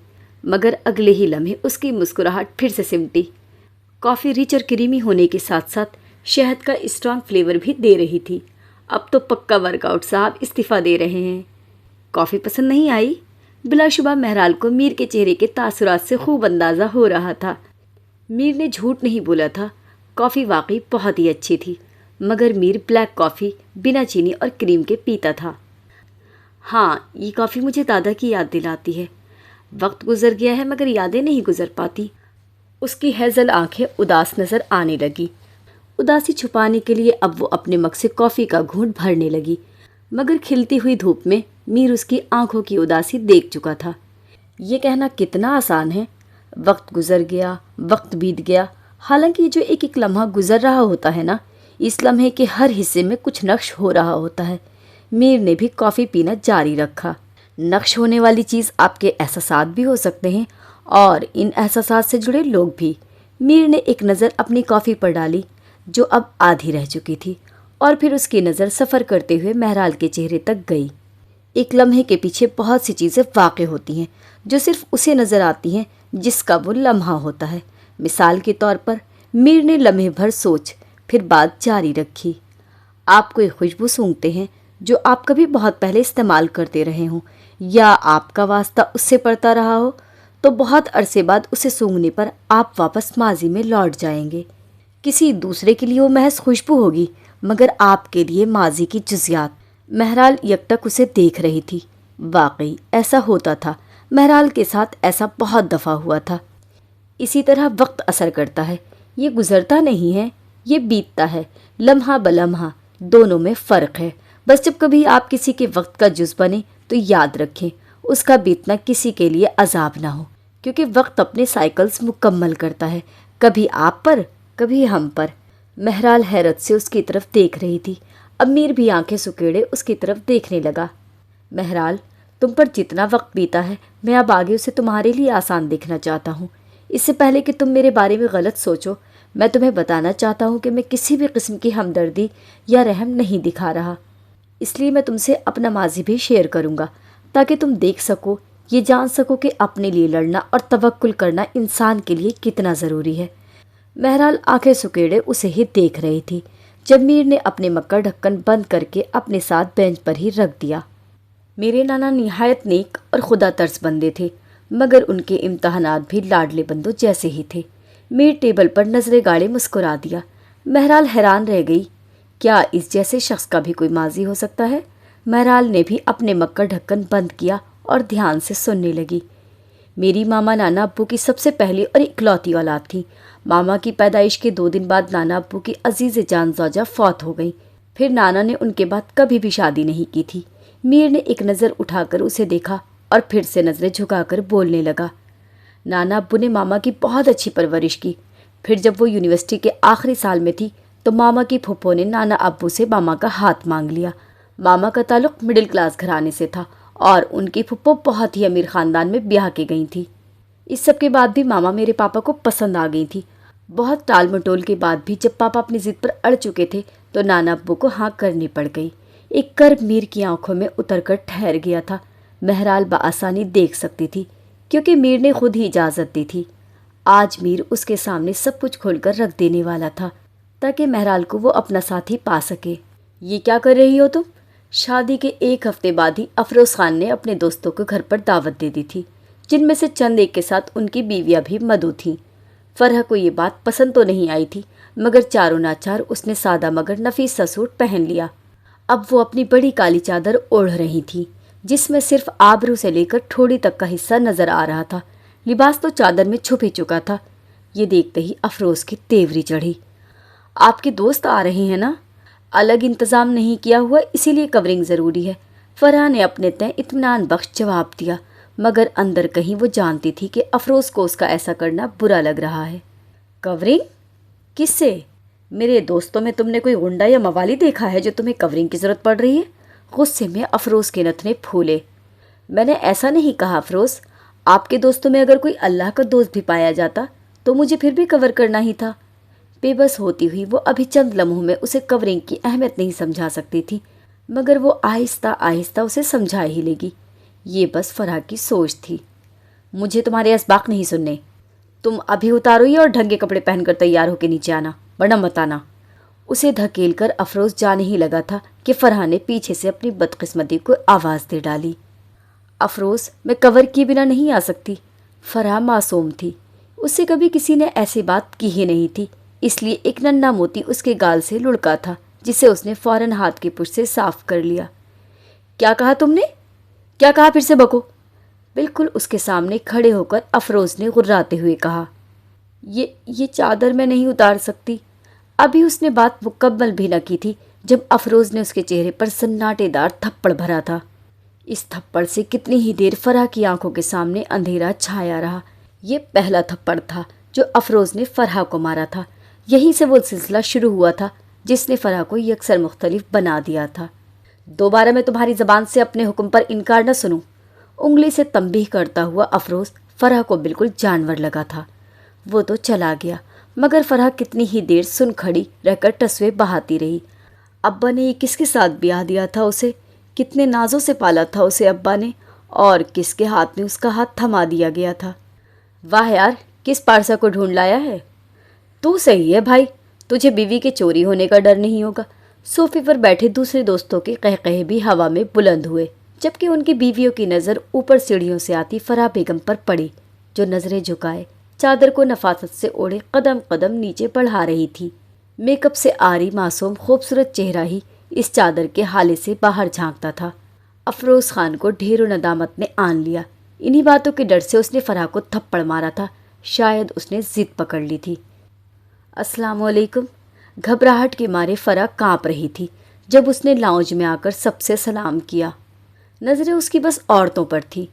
مگر اگلے ہی لمحے اس کی مسکراہٹ پھر سے سمٹی۔ کافی ریچ اور کریمی ہونے کے ساتھ ساتھ شہد کا اسٹرانگ فلیور بھی دے رہی تھی۔ اب تو پکا ورک آؤٹ صاحب استعفیٰ دے رہے ہیں۔ کافی پسند نہیں آئی؟ بلا شبہ مہرال کو میر کے چہرے کے تاثرات سے خوب اندازہ ہو رہا تھا۔ میر نے جھوٹ نہیں بولا تھا، کافی واقعی بہت ہی اچھی تھی، مگر میر بلیک کافی بنا چینی اور کریم کے پیتا تھا۔ ہاں، یہ کافی مجھے دادا کی یاد دلاتی ہے۔ وقت گزر گیا ہے مگر یادیں نہیں گزر پاتی۔ اس کی ہیزل آنکھیں اداس نظر آنے لگی۔ اداسی چھپانے کے لیے اب وہ اپنے مگ سے کافی کا گھونٹ بھرنے لگی، مگر کھلتی ہوئی دھوپ میں میر اس کی آنکھوں کی اداسی دیکھ چکا تھا۔ یہ کہنا کتنا آسان ہے، وقت گزر گیا، وقت بیت گیا، حالانکہ جو ایک ایک لمحہ گزر رہا ہوتا ہے نا، اس لمحے کے ہر حصے میں کچھ نقش ہو رہا ہوتا ہے۔ میر نے بھی کافی پینا جاری رکھا۔ نقش ہونے والی چیز آپ کے احساسات بھی ہو سکتے ہیں، اور ان احساسات سے جڑے لوگ بھی۔ میر نے ایک نظر اپنی کافی پر ڈالی جو اب آدھی رہ چکی تھی، اور پھر اس کی نظر سفر کرتے ہوئے مہرال کے چہرے تک گئی۔ ایک لمحے کے پیچھے بہت سی چیزیں واقع ہوتی ہیں جو صرف اسے نظر آتی ہیں جس کا وہ لمحہ ہوتا ہے۔ مثال کے طور پر میر نے لمحے بھر سوچ، پھر بات جاری رکھی۔ آپ کوئی خوشبو سونگھتے ہیں جو آپ کبھی بہت پہلے استعمال کرتے رہے ہوں، یا آپ کا واسطہ اس سے پڑتا رہا ہو، تو بہت عرصے بعد اسے سونگھنے پر آپ واپس ماضی میں لوٹ جائیں گے۔ کسی دوسرے کے لیے وہ محض خوشبو ہوگی، مگر آپ کے لیے ماضی کی جزیات۔ مہرال یکٹک اسے دیکھ رہی تھی۔ واقعی ایسا ہوتا تھا، مہرال کے ساتھ ایسا بہت دفعہ ہوا تھا۔ اسی طرح وقت اثر کرتا ہے، یہ گزرتا نہیں ہے، یہ بیتتا ہے، لمحہ بلمحہ، دونوں میں فرق ہے۔ بس جب کبھی آپ کسی کے وقت کا جز بنے تو یاد رکھیں اس کا بیتنا کسی کے لیے عذاب نہ ہو، کیونکہ وقت اپنے سائیکلز مکمل کرتا ہے، کبھی آپ پر، کبھی ہم پر۔ مہرال حیرت سے اس کی طرف دیکھ رہی تھی۔ اب میر بھی آنکھیں سکیڑے اس کی طرف دیکھنے لگا۔ مہرال، تم پر جتنا وقت بیتا ہے میں اب آگے اسے تمہارے لیے آسان دیکھنا چاہتا ہوں۔ اس سے پہلے کہ تم میرے بارے میں غلط سوچو، میں تمہیں بتانا چاہتا ہوں کہ میں کسی بھی قسم کی ہمدردی یا رحم نہیں دکھا رہا۔ اس لیے میں تم سے اپنا ماضی بھی شیئر کروں گا، تاکہ تم دیکھ سکو، یہ جان سکو کہ اپنے لیے لڑنا اور توکل کرنا انسان کے لیے کتنا ضروری ہے۔ مہرال آنکھیں سکیڑے اسے ہی دیکھ رہی تھی جب میر نے اپنے مگ کا ڈھکن بند کر کے اپنے ساتھ بینچ پر ہی رکھ دیا۔ میرے نانا نہایت نیک اور خدا ترس بندے تھے، مگر ان کے امتحانات بھی لاڈلے بندوں جیسے ہی تھے۔ میر ٹیبل پر نظریں گاڑے مسکرا دیا۔ مہرال حیران رہ گئی، کیا اس جیسے شخص کا بھی کوئی ماضی ہو سکتا ہے؟ مہرال نے بھی اپنے مگ کا ڈھکن بند کیا اور دھیان سے سننے لگی۔ میری ماما نانا ابو کی سب سے پہلی اور اکلوتی اولاد تھی۔ ماما کی پیدائش کے 2 دن بعد نانا ابو کی عزیز جان زوجہ فوت ہو گئیں۔ پھر نانا نے ان کے بعد کبھی بھی شادی نہیں کی تھی۔ میر نے ایک نظر اٹھا کر اسے دیکھا اور پھر سے نظریں جھکا کر بولنے لگا۔ نانا ابو نے ماما کی بہت اچھی پرورش کی۔ پھر جب وہ یونیورسٹی کے آخری سال میں تھی تو ماما کی پھپھو نے نانا ابو سے ماما کا ہاتھ مانگ لیا۔ ماما کا تعلق مڈل کلاس گھرانے سے تھا اور ان کی پھپھو بہت ہی امیر خاندان میں بیاہ کے گئی تھی۔ اس سب کے بعد بھی ماما میرے پاپا کو پسند آ گئی تھی۔ بہت ٹال مٹول کے بعد بھی جب پاپا اپنی ضد پر اڑ چکے تھے تو نانا ابو کو ہاں کرنی پڑ گئی۔ ایک کرب میر کی آنکھوں میں اتر کر ٹھہر گیا تھا۔ مہرال بآسانی دیکھ سکتی تھی کیونکہ میر نے خود ہی اجازت دی تھی۔ آج میر اس کے سامنے سب کچھ کھول کر رکھ دینے والا تھا تاکہ مہرال کو وہ اپنا ساتھی پا سکے۔ یہ کیا کر رہی ہو تم؟ شادی کے 1 ہفتے بعد ہی افروز خان نے اپنے دوستوں کو گھر پر دعوت دے دی تھی، جن میں سے چند ایک کے ساتھ ان کی بیویاں بھی مدعو تھیں۔ فرح کو یہ بات پسند تو نہیں آئی تھی، مگر چاروں ناچار اس نے سادہ مگر نفیس سا سوٹ پہن لیا۔ اب وہ اپنی بڑی کالی چادر اوڑھ رہی تھی جس میں صرف آبرو سے لے کر ٹھوڑی تک کا حصہ نظر آ رہا تھا۔ لباس تو چادر میں چھپ ہی چکا تھا۔ یہ دیکھتے ہی افروز کی تیوری چڑھی۔ آپ کے دوست آ رہے ہیں نا؟ الگ انتظام نہیں کیا ہوا، اسی لیے کورنگ ضروری ہے۔ فرح نے اپنے تئیں اطمینان بخش جواب دیا، مگر اندر کہیں وہ جانتی تھی کہ افروز کو اس کا ایسا کرنا برا لگ رہا ہے۔ کورنگ؟ کس سے؟ میرے دوستوں میں تم نے کوئی غنڈا یا موالی دیکھا ہے جو تمہیں کورنگ کی ضرورت پڑ رہی ہے؟ غصے میں افروز کے نتنے پھولے۔ میں نے ایسا نہیں کہا افروز، آپ کے دوستوں میں اگر کوئی اللہ کا دوست بھی پایا جاتا تو مجھے پھر بھی کور کرنا ہی تھا۔ بے بس ہوتی ہوئی وہ ابھی چند لمحوں میں اسے کورنگ کی اہمیت نہیں سمجھا سکتی تھی، مگر وہ آہستہ آہستہ اسے سمجھا ہی لے گی۔ یہ بس فرح کی سوچ تھی۔ مجھے تمہارے اسباق نہیں سننے، تم ابھی اتارو یہ اور ڈھنگ کے کپڑے پہن کر تیار ہو کے نیچے آنا، ورنہ مت آنا۔ اسے دھکیل کر افروز جانے ہی لگا تھا کہ فرح نے پیچھے سے اپنی بدقسمتی کو آواز دے ڈالی۔ افروز، میں کور کیے بنا نہیں آ سکتی۔ فرح معصوم تھی، اس سے کبھی کسی نے ایسی بات کی ہی نہیں تھی، اس لیے ایک ننھا موتی اس کے گال سے لڑکا تھا جسے اس نے فوراً ہاتھ کی پشت سے صاف کر لیا۔ کیا کہا تم نے؟ کیا کہا؟ پھر سے بکو۔ بالکل اس کے سامنے کھڑے ہو کر افروز نے غراتے ہوئے کہا۔ یہ چادر میں نہیں اتار سکتی۔ ابھی اس نے بات مکمل بھی نہ کی تھی جب افروز نے اس کے چہرے پر سناٹے دار تھپڑ بھرا تھا۔ اس تھپڑ سے کتنی ہی دیر فرح کی آنکھوں کے سامنے اندھیرا چھایا رہا۔ یہ پہلا تھپڑ تھا جو افروز نے فرح کو مارا تھا۔ یہیں سے وہ سلسلہ شروع ہوا تھا جس نے فرح کو یکسر مختلف بنا دیا تھا۔ دوبارہ میں تمہاری زبان سے اپنے حکم پر انکار نہ سنوں۔ انگلی سے تنبیہ کرتا ہوا افروز فرح کو بالکل جانور لگا تھا۔ وہ تو چلا گیا، مگر فرح کتنی ہی دیر سن کھڑی رہ کر ٹسوے بہاتی رہی۔ ابا نے یہ کس کے ساتھ بیاہ دیا تھا اسے؟ کتنے نازوں سے پالا تھا اسے ابا نے، اور کس کے ہاتھ میں اس کا ہاتھ تھما دیا گیا تھا؟ واہ یار، کس پارسا کو ڈھونڈ لایا ہے؟ تو صحیح ہے بھائی، تجھے بیوی کے چوری ہونے کا ڈر نہیں ہوگا۔ صوفے پر بیٹھے دوسرے دوستوں کے قہقہے بھی ہوا میں بلند ہوئے، جبکہ ان کی بیویوں کی نظر اوپر سیڑھیوں سے آتی فرح بیگم پر پڑی، جو نظریں جھکائے چادر کو نفاست سے اوڑھے قدم قدم نیچے بڑھا رہی تھی۔ میک اپ سے آری معصوم خوبصورت چہرہ ہی اس چادر کے حالے سے باہر جھانکتا تھا۔ افروز خان کو ڈھیروں ندامت نے آن لیا۔ انہی باتوں کے ڈر سے اس نے فرح کو تھپڑ مارا تھا، شاید اس نے ضد پکڑ لی تھی۔ السلام علیکم۔ گھبراہٹ کے مارے فرح کانپ رہی تھی جب اس نے لاؤنج میں آ کر سب سے سلام کیا۔ نظریں اس کی بس عورتوں پر تھی۔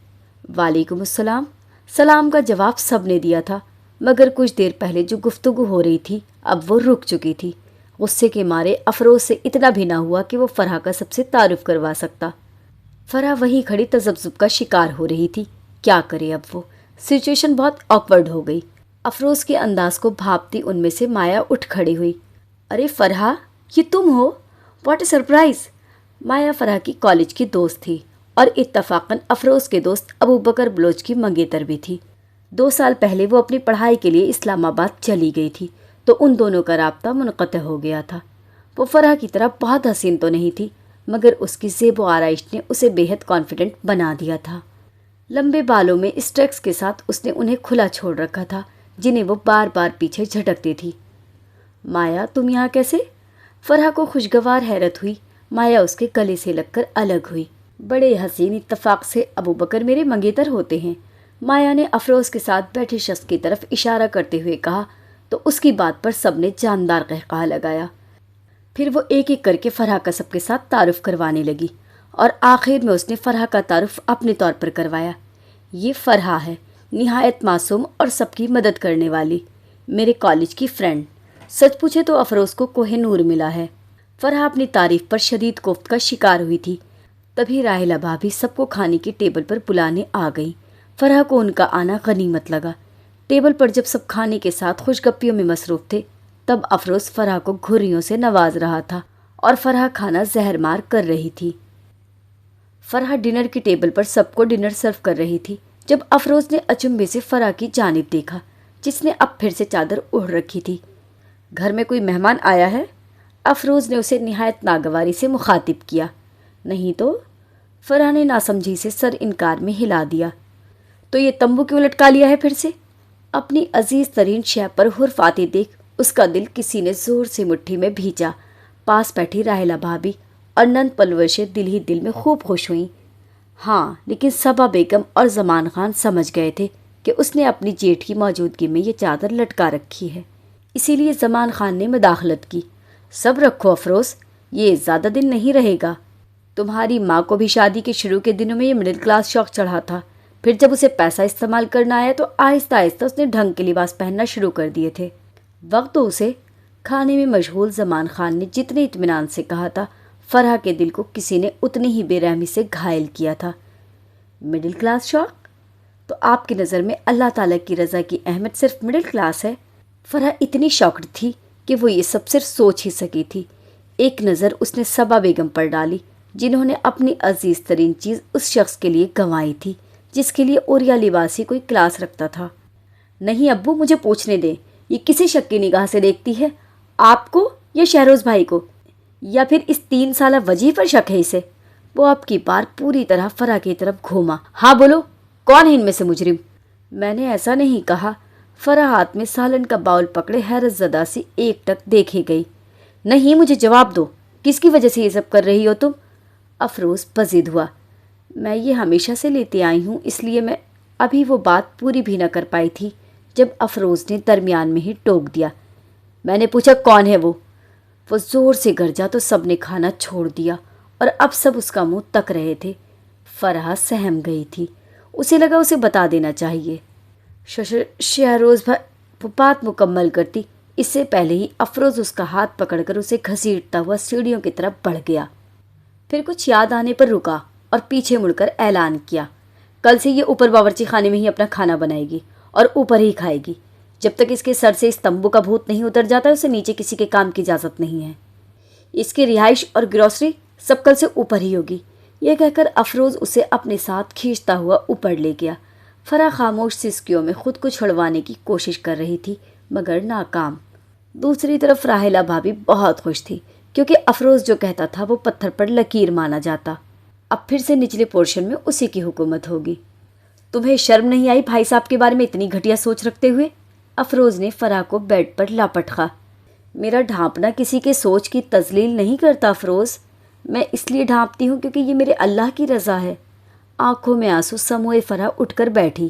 وعلیکم السلام۔ سلام کا جواب سب نے دیا تھا، مگر کچھ دیر پہلے جو گفتگو ہو رہی تھی اب وہ رک چکی تھی۔ غصے کے مارے افروز سے اتنا بھی نہ ہوا کہ وہ فرح کا سب سے تعارف کروا سکتا۔ فرح وہیں کھڑی تذبذب کا شکار ہو رہی تھی۔ کیا کرے اب وہ؟ سچویشن بہت آکورڈ ہو گئی۔ افروز کے انداز کو بھاپتی ان میں سے مایا اٹھ کھڑی ہوئی۔ ارے فرح، یہ تم ہو؟ What a surprise! مایا فرح کی کالج کی دوست تھی اور اتفاقاً افروز کے دوست ابو بکر بلوچ کی منگیتر بھی تھی۔ 2 سال پہلے وہ اپنی پڑھائی کے لیے اسلام آباد چلی گئی تھی تو ان دونوں کا رابطہ منقطع ہو گیا تھا۔ وہ فرح کی طرح بہت حسین تو نہیں تھی، مگر اس کی زیب و آرائش نے اسے بے حد کانفیڈنٹ بنا دیا تھا۔ لمبے بالوں میں اسٹیکس کے ساتھ اس نے انہیں کھلا چھوڑ رکھا تھا، جنہیں وہ بار بار پیچھے جھٹکتی تھی۔ مایا، تم یہاں کیسے؟ فرح کو خوشگوار حیرت ہوئی۔ مایا اس کے گلے سے لگ کر الگ ہوئی۔ بڑے حسین اتفاق سے ابو بکر میرے منگیتر ہوتے ہیں، مایا نے افروز کے ساتھ بیٹھے شخص کی طرف اشارہ کرتے ہوئے کہا، تو اس کی بات پر سب نے جاندار قہقہہ لگایا۔ پھر وہ ایک ایک کر کے فرح کا سب کے ساتھ تعارف کروانے لگی اور آخر میں اس نے فرح کا تعارف اپنے طور پر کروایا۔ یہ فرح ہے، نہایت معصوم اور سب کی مدد کرنے والی، میرے کالج کی فرینڈ۔ سچ پوچھے تو افروز کو کوہ نور ملا ہے۔ فرح اپنی تعریف پر شدید کوفت کا شکار ہوئی تھی۔ تبھی راحلہ بھابھی سب کو کھانے کی ٹیبل پر بلانے آ گئی۔ فرح کو ان کا آنا غنیمت لگا۔ ٹیبل پر جب سب کھانے کے ساتھ خوش گپیوں میں مصروف تھے، تب افروز فرح کو گھریوں سے نواز رہا تھا اور فرح کھانا زہر مار کر رہی تھی۔ فرح ڈنر کی ٹیبل پر سب کو ڈنر سرو کر رہی تھی جب افروز نے اچنبھے سے فرح کی جانب دیکھا، جس نے اب پھر سے چادر اوڑھ رکھی تھی۔ گھر میں کوئی مہمان آیا ہے؟ افروز نے اسے نہایت ناگواری سے مخاطب کیا۔ نہیں تو؟ فرح نے ناسمجھی سے سر انکار میں ہلا دیا۔ تو یہ تمبو کیوں لٹکا لیا ہے پھر سے؟ اپنی عزیز ترین شے پر حرف آتے دیکھ اس کا دل کسی نے زور سے مٹھی میں بھیجا۔ پاس بیٹھی راحلہ بھابھی اور نند پلوشیں دل ہی دل میں خوب خوش ہوئیں۔ ہاں، لیکن صبا بیگم اور زمان خان سمجھ گئے تھے کہ اس نے اپنی جیٹھ کی موجودگی میں یہ چادر لٹکا رکھی ہے، اسی لیے زمان خان نے مداخلت کی۔ صبر رکھو افروز، یہ زیادہ دن نہیں رہے گا۔ تمہاری ماں کو بھی شادی کے شروع کے دنوں میں یہ مڈل کلاس شوق چڑھا تھا، پھر جب اسے پیسہ استعمال کرنا آیا تو آہستہ آہستہ اس نے ڈھنگ کے لباس پہننا شروع کر دیے تھے۔ وقت دو اسے، کھانے میں مشغول زمان خان نے جتنے اطمینان سے کہا تھا، فرح کے دل کو کسی نے اتنی ہی بے رحمی سے گھائل کیا تھا۔ مڈل کلاس شوق؟ تو آپ کی نظر میں اللہ تعالیٰ کی رضا کی اہمیت صرف مڈل کلاس ہے؟ فرح اتنی شاکڈ تھی کہ وہ یہ سب صرف سوچ ہی سکی تھی۔ ایک نظر اس نے صبا بیگم پر ڈالی، جنہوں نے اپنی عزیز ترین چیز اس شخص کے لیے گنوائی تھی جس کے لیے اوریا لباسی کوئی کلاس رکھتا تھا۔ نہیں ابو، مجھے پوچھنے دیں، یہ کسی شک کی نگاہ سے دیکھتی ہے؟ آپ کو یا شہروز بھائی کو؟ یا پھر اس 3 سالہ وجیح پر شک ہے اسے؟ وہ اب کی بار پوری طرح فرح کی طرف گھوما۔ ہاں بولو، کون ہے ان میں سے مجرم؟ میں نے ایسا نہیں کہا۔ فرح ہاتھ میں سالن کا باؤل پکڑے حیرت زدہ سی ایک ٹک دیکھے گئی۔ نہیں، مجھے جواب دو، کس کی وجہ سے یہ سب کر رہی ہو تم؟ افروز پزید ہوا۔ میں یہ ہمیشہ سے لیتی آئی ہوں، اس لیے میں ابھی وہ بات پوری بھی نہ کر پائی تھی جب افروز نے درمیان میں ہی ٹوک دیا۔ میں نے پوچھا کون ہے وہ؟ وہ زور سے گرجا تو سب نے کھانا چھوڑ دیا اور اب سب اس کا منہ تک رہے تھے۔ فرح سہم گئی تھی، اسے لگا اسے بتا دینا چاہیے۔ شہروز وہ بات مکمل کرتی اس سے پہلے ہی افروز اس کا ہاتھ پکڑ کر اسے گھسیٹتا ہوا سیڑھیوں کی طرف بڑھ گیا۔ پھر کچھ یاد آنے پر رکا اور پیچھے مڑ کر اعلان کیا، کل سے یہ اوپر باورچی خانے میں ہی اپنا کھانا بنائے گی اور اوپر ہی کھائے گی۔ جب تک اس کے سر سے اس تمبو کا بھوت نہیں اتر جاتا اسے نیچے کسی کے کام کی اجازت نہیں ہے۔ اس کی رہائش اور گروسری سب کل سے اوپر ہی ہوگی۔ یہ کہہ کر افروز اسے اپنے ساتھ کھینچتا ہوا اوپر لے گیا۔ فرح خاموش سسکیوں میں خود کو چھڑوانے کی کوشش کر رہی تھی مگر ناکام۔ دوسری طرف راحیلہ بھابھی بہت خوش تھی کیونکہ افروز جو کہتا تھا وہ پتھر پر لکیر مانا جاتا۔ اب پھر سے نچلے پورشن میں اسی کی حکومت ہوگی۔ تمہیں شرم نہیں آئی بھائی صاحب کے بارے میں اتنی گھٹیا سوچ رکھتے ہوئے؟ افروز نے فرح کو بیڈ پر لاپٹخا۔ میرا ڈھانپنا کسی کے سوچ کی تذلیل نہیں کرتا افروز، میں اس لیے ڈھانپتی ہوں کیونکہ یہ میرے اللہ کی رضا ہے۔ آنکھوں میں آنسو سموئے فرح اٹھ کر بیٹھی۔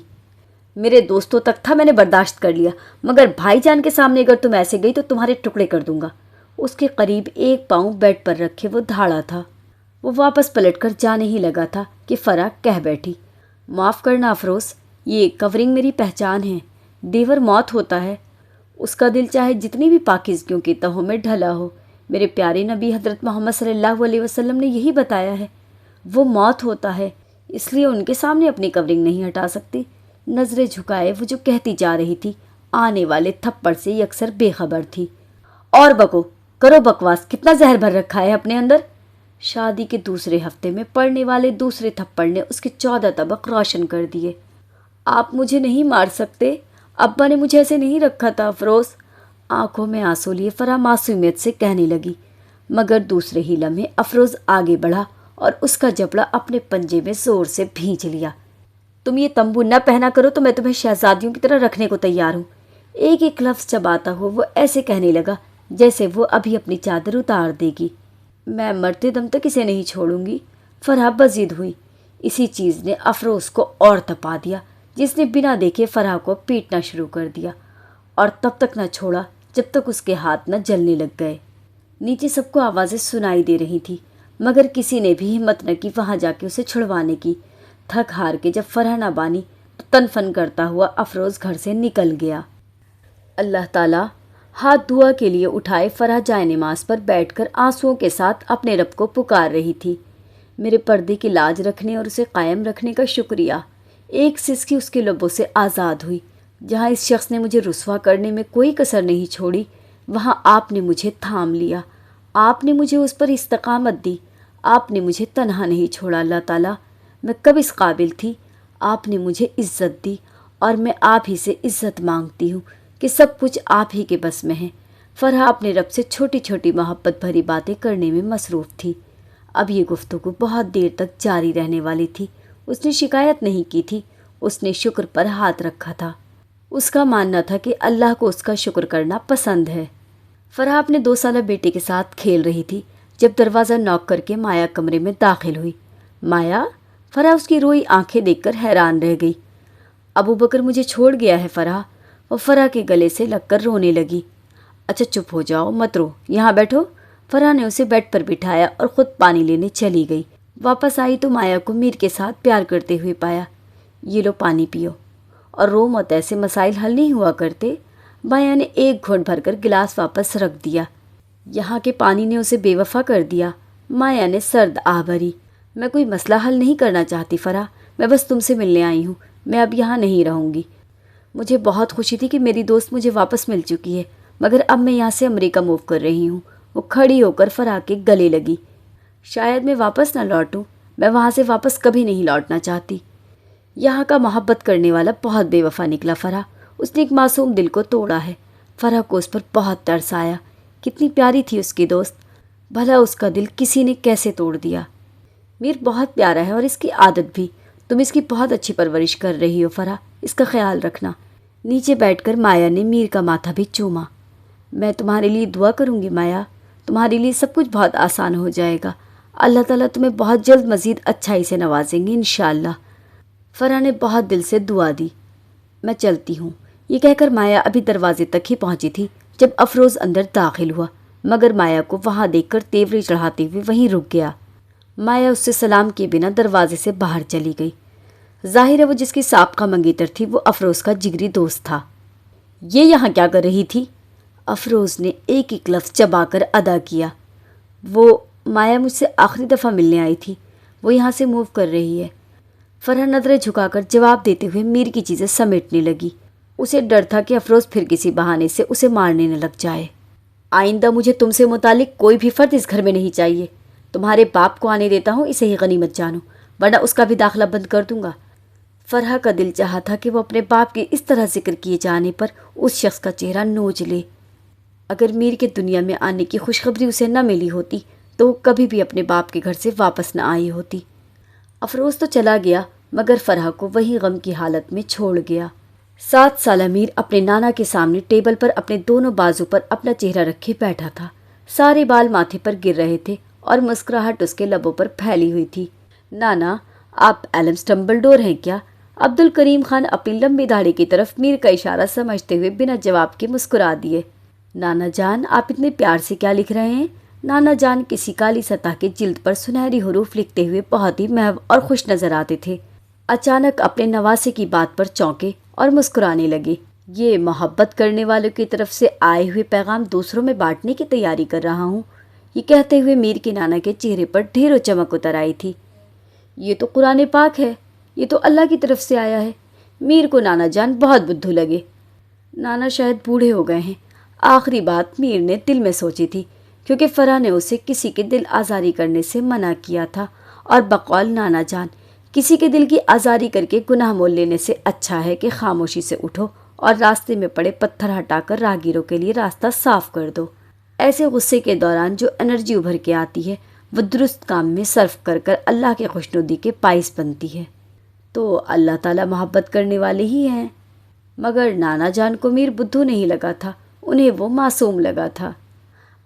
میرے دوستوں تک تھا میں نے برداشت کر لیا، مگر بھائی جان کے سامنے اگر تم ایسے گئی تو تمہارے ٹکڑے کر دوں گا۔ اس کے قریب ایک پاؤں بیڈ پر رکھے وہ دھاڑا تھا۔ وہ واپس پلٹ کر جانے ہی لگا تھا کہ فرح کہہ بیٹھی، معاف کرنا افروز، یہ کورنگ میری پہچان ہے۔ دیور موت ہوتا ہے، اس کا دل چاہے جتنی بھی پاکیزگیوں کی تہوں میں ڈھلا ہو، میرے پیارے نبی حضرت محمد صلی اللہ علیہ وسلم نے یہی بتایا ہے، وہ موت ہوتا ہے، اس لیے ان کے سامنے اپنی کورنگ نہیں ہٹا سکتی۔ نظریں جھکائے وہ جو کہتی جا رہی تھی آنے والے تھپڑ سے یکسر بے خبر تھی۔ اور بکو، کرو بکواس، کتنا زہر بھر رکھا ہے اپنے اندر؟ شادی کے دوسرے ہفتے میں پڑنے والے دوسرے تھپڑ نے اس کے 14 طبق روشن کر دیے۔ آپ مجھے نہیں مار سکتے، ابا نے مجھے ایسے نہیں رکھا تھا افروز۔ آنکھوں میں آنسو لیے فرح معصومیت سے کہنے لگی، مگر دوسرے ہی لمحے افروز آگے بڑھا اور اس کا جبڑا اپنے پنجے میں زور سے بھینچ لیا۔ تم یہ تمبو نہ پہنا کرو تو میں تمہیں شہزادیوں کی طرح رکھنے کو تیار ہوں۔ ایک ایک لفظ چباتا ہوا وہ ایسے کہنے لگا جیسے وہ ابھی اپنی چادر اتار دے گی۔ میں مرتے دم تک اسے نہیں چھوڑوں گی۔ فرح بضد ہوئی۔ اسی چیز نے افروز کو اور تپا دیا، جس نے بنا دیکھے فرح کو پیٹنا شروع کر دیا اور تب تک نہ چھوڑا جب تک اس کے ہاتھ نہ جلنے لگ گئے۔ نیچے سب کو آوازیں سنائی دے رہی تھی مگر کسی نے بھی ہمت نہ کی وہاں جا کے اسے چھڑوانے کی۔ تھک ہار کے جب فرح نہ بانی تو تن فن کرتا ہوا افروز گھر سے نکل گیا۔ اللہ تعالیٰ ہاتھ دعا کے لیے اٹھائے فرح جائے نماز پر بیٹھ کر آنسوؤں کے ساتھ اپنے رب کو پکار رہی تھی۔ میرے پردے کی لاج رکھنے اور اسے قائم رکھنے کا شکریہ۔ ایک سسکی اس کے لبوں سے آزاد ہوئی۔ جہاں اس شخص نے مجھے رسوا کرنے میں کوئی کسر نہیں چھوڑی، وہاں آپ نے مجھے تھام لیا، آپ نے مجھے اس پر استقامت دی، آپ نے مجھے تنہا نہیں چھوڑا۔ اللہ تعالیٰ، میں کب اس قابل تھی؟ آپ نے مجھے عزت دی اور میں آپ ہی سے عزت مانگتی ہوں کہ سب کچھ آپ ہی کے بس میں ہے۔ فرح اپنے رب سے چھوٹی چھوٹی محبت بھری باتیں کرنے میں مصروف تھی۔ اب یہ گفتگو بہت دیر تک جاری رہنے والی تھی۔ اس نے شکایت نہیں کی تھی، اس نے شکر پر ہاتھ رکھا تھا۔ اس کا ماننا تھا کہ اللہ کو اس کا شکر کرنا پسند ہے۔ فرح اپنے 2 سالہ بیٹے کے ساتھ کھیل رہی تھی جب دروازہ نوک کر کے مایا کمرے میں داخل ہوئی۔ مایا؟ فرح اس کی روئی آنکھیں دیکھ کر حیران رہ گئی۔ ابو بکر مجھے چھوڑ گیا ہے فرح۔ وہ فرح کے گلے سے لگ کر رونے لگی۔ اچھا چپ ہو جاؤ، مت رو، یہاں بیٹھو۔ فرح نے اسے بیڈ پر بٹھایا اور خود پانی لینے چلی گئی۔ واپس آئی تو مایا کو میر کے ساتھ پیار کرتے ہوئے پایا۔ یہ لو پانی پیو اور رو مت، ایسے مسائل حل نہیں ہوا کرتے۔ مایا نے ایک گھونٹ بھر کر گلاس واپس رکھ دیا۔ یہاں کے پانی نے اسے بے وفا کر دیا۔ مایا نے سرد آہ بھری۔ میں کوئی مسئلہ حل نہیں کرنا چاہتی فرح، میں بس تم سے ملنے آئی ہوں۔ میں اب یہاں نہیں رہوں گی۔ مجھے بہت خوشی تھی کہ میری دوست مجھے واپس مل چکی ہے، مگر اب میں یہاں سے امریکہ موو کر رہی ہوں۔ وہ کھڑی ہو کر فرح کے گلے لگی۔ شاید میں واپس نہ لوٹوں، میں وہاں سے واپس کبھی نہیں لوٹنا چاہتی۔ یہاں کا محبت کرنے والا بہت بے وفا نکلا فرح، اس نے ایک معصوم دل کو توڑا ہے۔ فرح کو اس پر بہت ترس آیا، کتنی پیاری تھی اس کی دوست، بھلا اس کا دل کسی نے کیسے توڑ دیا۔ میر بہت پیارا ہے اور اس کی عادت بھی، تم اس کی بہت اچھی پرورش کر رہی ہو فرح، اس کا خیال رکھنا۔ نیچے بیٹھ کر مایا نے میر کا ماتھا بھی چوما۔ میں تمہارے لیے دعا کروں گی مایا، تمہارے لیے سب کچھ بہت آسان ہو جائے گا۔ اللہ تعالیٰ تمہیں بہت جلد مزید اچھائی سے نوازیں گے انشاءاللہ۔ فرح نے بہت دل سے دعا دی۔ میں چلتی ہوں، یہ کہہ کر مایا ابھی دروازے تک ہی پہنچی تھی جب افروز اندر داخل ہوا، مگر مایا کو وہاں دیکھ کر تیوری چڑھاتے ہوئے وہیں رک گیا۔ مایا اس سے سلام کیے بنا دروازے سے باہر چلی گئی۔ ظاہر ہے وہ جس کی سابقہ منگیتر تھی وہ افروز کا جگری دوست تھا۔ یہ یہاں کیا کر رہی تھی؟ افروز نے ایک ایک لفظ چبا کر ادا کیا۔ وہ مایا مجھ سے آخری دفعہ ملنے آئی تھی، وہ یہاں سے موو کر رہی ہے۔ فرح نظریں جھکا کر جواب دیتے ہوئے میر کی چیزیں سمیٹنے لگی۔ اسے ڈر تھا کہ افروز پھر کسی بہانے سے اسے مارنے نہ لگ جائے۔ آئندہ مجھے تم سے متعلق کوئی بھی فرد اس گھر میں نہیں چاہیے۔ تمہارے باپ کو آنے دیتا ہوں، اسے ہی غنیمت جانو، ورنہ اس کا بھی داخلہ بند کر دوں گا۔ فرح کا دل چاہا تھا کہ وہ اپنے باپ کے اس طرح ذکر کیے جانے پر اس شخص کا چہرہ نوچ لے۔ اگر میر کے دنیا میں آنے کی خوشخبری اسے نہ ملی ہوتی تو وہ کبھی بھی اپنے باپ کے گھر سے واپس نہ آئی ہوتی۔ افروز تو چلا گیا مگر فرح کو وہی غم کی حالت میں چھوڑ گیا۔ 7 سالہ میر اپنے نانا کے سامنے ٹیبل پر اپنے دونوں بازو پر اپنا چہرہ رکھے بیٹھا تھا۔ سارے بال ماتھے پر گر رہے تھے اور مسکراہٹ اس کے لبوں پر پھیلی ہوئی تھی۔ نانا، آپ ایلمز ڈمبلڈور ہیں کیا؟ عبد الکریم خان اپنی لمبی داڑھی کی طرف میر کا اشارہ سمجھتے ہوئے بنا جواب کے مسکرا دیے۔ نانا جان، آپ اتنے پیار سے کیا لکھ رہے ہیں؟ نانا جان کسی کالی سطح کے جلد پر سنہری حروف لکھتے ہوئے بہت ہی محو اور خوش نظر آتے تھے۔ اچانک اپنے نواسے کی بات پر چونکے اور مسکرانے لگے۔ یہ محبت کرنے والوں کی طرف سے آئے ہوئے پیغام دوسروں میں بانٹنے کی تیاری کر رہا ہوں، یہ کہتے ہوئے میر کے نانا کے چہرے پر ڈھیروں چمک اتر آئی تھی۔ یہ تو قرآن پاک ہے، یہ تو اللہ کی طرف سے آیا ہے۔ میر کو نانا جان بہت بدھو لگے۔ نانا شاید بوڑھے ہو گئے ہیں، آخری بات میر نے دل میں سوچی تھی، کیونکہ فرح نے اسے کسی کے دل آزاری کرنے سے منع کیا تھا، اور بقول نانا جان، کسی کے دل کی آزاری کر کے گناہ مول لینے سے اچھا ہے کہ خاموشی سے اٹھو اور راستے میں پڑے پتھر ہٹا کر راہگیروں کے لیے راستہ صاف کر دو۔ ایسے غصے کے دوران جو انرجی ابھر کے آتی ہے وہ درست کام میں صرف کر کر اللہ کے خوشنودی کے باعث بنتی ہے۔ تو اللہ تعالیٰ محبت کرنے والے ہی ہیں۔ مگر نانا جان کو میر بدھو نہیں لگا تھا، انہیں وہ معصوم لگا تھا۔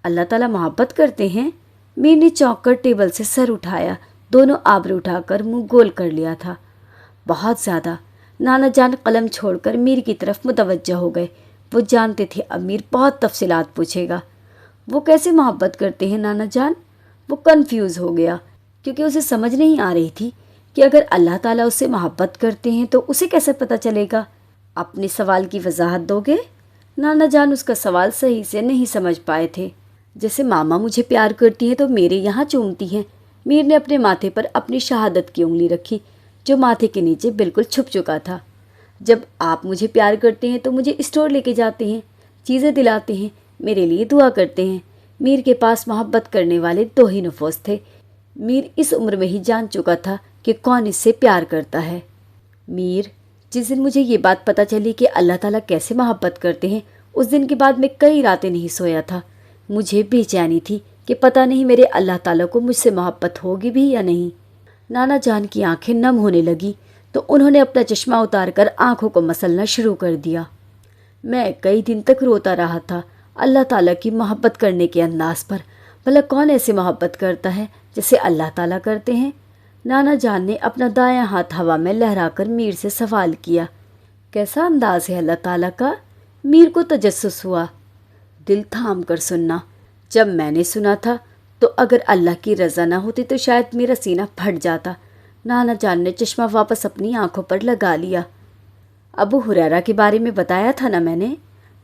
اللہ تعالیٰ محبت کرتے ہیں؟ میر نے چونک کر ٹیبل سے سر اٹھایا، دونوں آبرو اٹھا کر منہ گول کر لیا تھا۔ بہت زیادہ۔ نانا جان قلم چھوڑ کر میر کی طرف متوجہ ہو گئے۔ وہ جانتے تھے اب میر بہت تفصیلات پوچھے گا۔ وہ کیسے محبت کرتے ہیں نانا جان؟ وہ کنفیوز ہو گیا، کیونکہ اسے سمجھ نہیں آ رہی تھی کہ اگر اللہ تعالیٰ اس سے محبت کرتے ہیں تو اسے کیسے پتہ چلے گا؟ اپنے سوال کی وضاحت دو گے؟ نانا جان اس کا سوال صحیح سے نہیں سمجھ پائے تھے۔ جیسے ماما مجھے پیار کرتی ہیں تو میرے یہاں چومتی ہیں۔ میر نے اپنے ماتھے پر اپنی شہادت کی انگلی رکھی جو ماتھے کے نیچے بالکل چھپ چکا تھا۔ جب آپ مجھے پیار کرتے ہیں تو مجھے اسٹور لے کے جاتے ہیں، چیزیں دلاتے ہیں، میرے لیے دعا کرتے ہیں۔ میر کے پاس محبت کرنے والے 2 ہی نفوس تھے۔ میر اس عمر میں ہی جان چکا تھا کہ کون اس سے پیار کرتا ہے۔ میر، جس دن مجھے یہ بات پتہ چلی کہ اللہ تعالیٰ کیسے محبت کرتے ہیں، اس دن کے بعد میں کئی راتیں نہیں سویا تھا۔ مجھے بے چینی تھی کہ پتہ نہیں میرے اللہ تعالیٰ کو مجھ سے محبت ہوگی بھی یا نہیں۔ نانا جان کی آنکھیں نم ہونے لگی تو انہوں نے اپنا چشمہ اتار کر آنکھوں کو مسلنا شروع کر دیا۔ میں کئی دن تک روتا رہا تھا اللہ تعالیٰ کی محبت کرنے کے انداز پر۔ بھلا کون ایسے محبت کرتا ہے جیسے اللہ تعالیٰ کرتے ہیں؟ نانا جان نے اپنا دایاں ہاتھ ہوا میں لہرا کر میر سے سوال کیا۔ کیسا انداز ہے اللہ تعالیٰ کا؟ میر کو تجسس ہوا۔ دل تھام کر سننا۔ جب میں نے سنا تھا تو اگر اللہ کی رضا نہ ہوتی تو شاید میرا سینہ پھٹ جاتا۔ نانا جان نے چشمہ واپس اپنی آنکھوں پر لگا لیا۔ ابو ہریرہ کے بارے میں بتایا تھا نا میں نے؟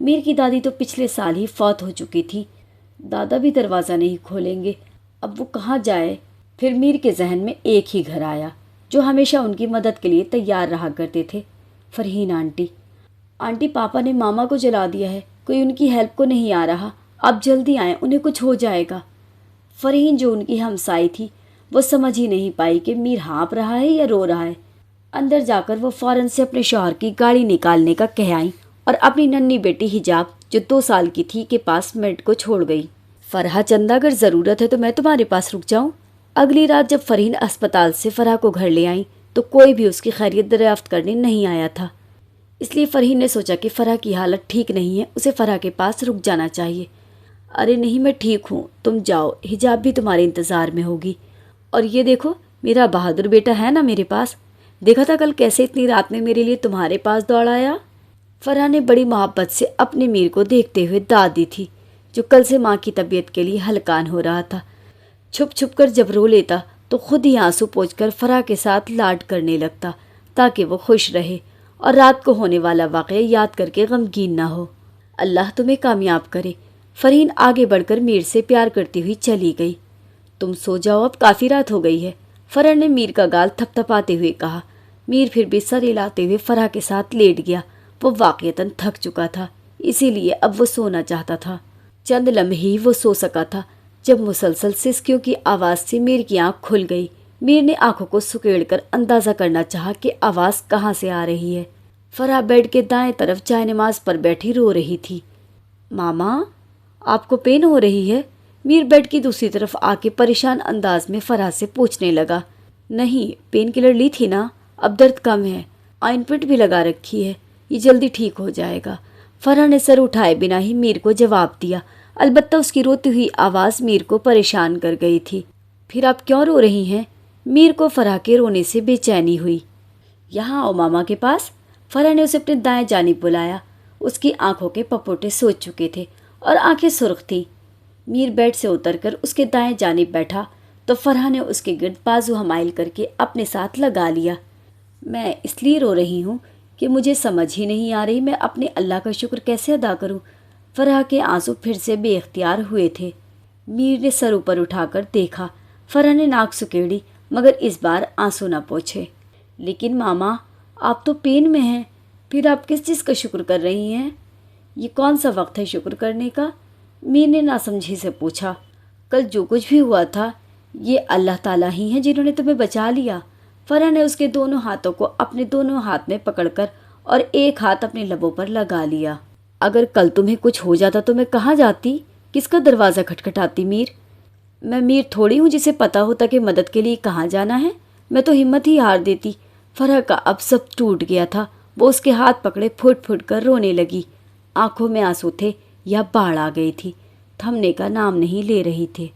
میر کی دادی تو پچھلے سال ہی فوت ہو چکی تھی، دادا بھی دروازہ نہیں کھولیں گے، اب وہ کہاں جائے؟ پھر میر کے ذہن میں ایک ہی گھر آیا جو ہمیشہ ان کی مدد کے لیے تیار رہا کرتے تھے، فرحین آنٹی۔ آنٹی پاپا نے ماما کو جلا دیا ہے، کوئی ان کی ہیلپ کو نہیں آ رہا، آپ جلدی آئیں، انہیں کچھ ہو جائے گا۔ فرحین جو ان کی ہمسائی تھی وہ سمجھ ہی نہیں پائی کہ میر ہانپ رہا ہے یا رو رہا ہے۔ اندر جا کر وہ فوراً سے اپنے شوہر کی گاڑی نکالنے کا کہہ آئیں اور اپنی ننھی بیٹی حجاب جو 2 سال کی تھی کے پاس میڈ کو چھوڑ گئی۔ فرحہ چندہ اگر ضرورت ہے تو میں تمہارے پاس رک جاؤں۔ اگلی رات جب فرحین اسپتال سے فرحہ کو گھر لے آئیں تو کوئی بھی اس کی خیریت دریافت کرنے نہیں آیا تھا، اس لیے فرحین نے سوچا کہ فرحہ کی حالت ٹھیک نہیں ہے، اسے فرحہ کے پاس رک جانا چاہیے۔ ارے نہیں، میں ٹھیک ہوں، تم جاؤ، حجاب بھی تمہارے انتظار میں ہوگی۔ اور یہ دیکھو میرا بہادر بیٹا ہے نا میرے پاس، دیکھا تھا کل کیسے اتنی رات میں میرے لیے تمہارے پاس دوڑ آیا۔ فرحہ نے بڑی محبت سے اپنے میر کو دیکھتے ہوئے داد دی تھی جو کل سے ماں کی طبیعت کے لیے ہلکان ہو رہا تھا۔ چھپ چھپ کر جب رو لیتا تو خود ہی آنسو پوچھ کر فرحہ کے ساتھ لاڈ کرنے لگتا تاکہ وہ خوش رہے اور رات کو ہونے والا واقعہ یاد کر کے غمگین نہ ہو۔ اللہ تمہیں کامیاب کرے۔ فرحین آگے بڑھ کر میر سے پیار کرتی ہوئی چلی گئی۔ تم سو جاؤ، اب کافی رات ہو گئی ہے، فرحہ نے میر کا گال تھپ تھپاتے ہوئے کہا۔ میر پھر بھی سر ہلاتے ہوئے فرحہ کے ساتھ لیٹ گیا۔ وہ واقعتاً تھک چکا تھا، اسی لیے اب وہ سونا چاہتا تھا۔ چند لمحے ہی وہ سو سکا تھا جب مسلسل سسکیوں کی آواز سے میر کی آنکھ کھل گئی۔ میر نے آنکھوں کو سکیڑ کر اندازہ کرنا چاہا کہ آواز کہاں سے آ رہی ہے۔ فرحہ بیڈ کے دائیں طرف جائے نماز پر بیٹھی رو رہی تھی۔ ماما، آپ کو پین ہو رہی ہے؟ میر بیڈ کی دوسری طرف آ کے پریشان انداز میں فرحہ سے پوچھنے لگا۔ نہیں، پین کلر لی تھی نا، اب درد کم ہے، آئنٹمنٹ بھی لگا رکھی ہے، یہ جلدی ٹھیک ہو جائے گا۔ فرحہ نے سر اٹھائے بنا ہی میر کو جواب دیا، البتہ اس کی روتی ہوئی آواز میر کو پریشان کر گئی تھی۔ پھر آپ کیوں رو رہی ہیں؟ میر کو فرحہ کے رونے سے بے چینی ہوئی۔ یہاں آؤ ماما کے پاس۔ فرحہ نے اسے اپنے دائیں جانب بلایا۔ اس کی آنکھوں کے پپوٹے سوج چکے تھے اور آنکھیں سرخ تھیں۔ میر بیڈ سے اتر کر اس کے دائیں جانب بیٹھا تو فرحہ نے اس کے گرد بازو حمائل کر کے اپنے ساتھ لگا لیا۔ میں اس لیے رو رہی ہوں کہ مجھے سمجھ ہی نہیں آ رہی میں اپنے اللہ کا شکر کیسے ادا کروں۔ فرحہ کے آنسو پھر سے بے اختیار ہوئے تھے۔ میر نے سر اوپر اٹھا کر دیکھا۔ فرحہ نے ناک سکیڑی مگر اس بار آنسو نہ پوچھے۔ لیکن ماما، آپ تو پین میں ہیں، پھر آپ کس چیز کا شکر کر رہی ہیں؟ یہ کون سا وقت ہے شکر کرنے کا؟ میر نے ناسمجھی سے پوچھا۔ کل جو کچھ بھی ہوا تھا یہ اللہ تعالیٰ ہی ہیں جنہوں نے تمہیں بچا لیا۔ فرحہ نے اس کے دونوں ہاتھوں کو اپنے دونوں ہاتھ میں پکڑ کر اور ایک ہاتھ اپنے لبوں پر لگا لیا۔ اگر کل تمہیں کچھ ہو جاتا تو میں کہاں جاتی؟ کس کا دروازہ کھٹکھٹاتی؟ میر، میں میر تھوڑی ہوں جسے پتا ہوتا کہ مدد کے لیے کہاں جانا ہے، میں تو ہمت ہی ہار دیتی۔ فرحہ کا اب سب ٹوٹ گیا تھا، وہ اس کے ہاتھ پکڑے پھٹ پھٹ کر رونے لگی۔ آنکھوں میں آنسو تھے یا باڑھ آ گئی تھی، تھمنے کا نام نہیں لے رہی تھے۔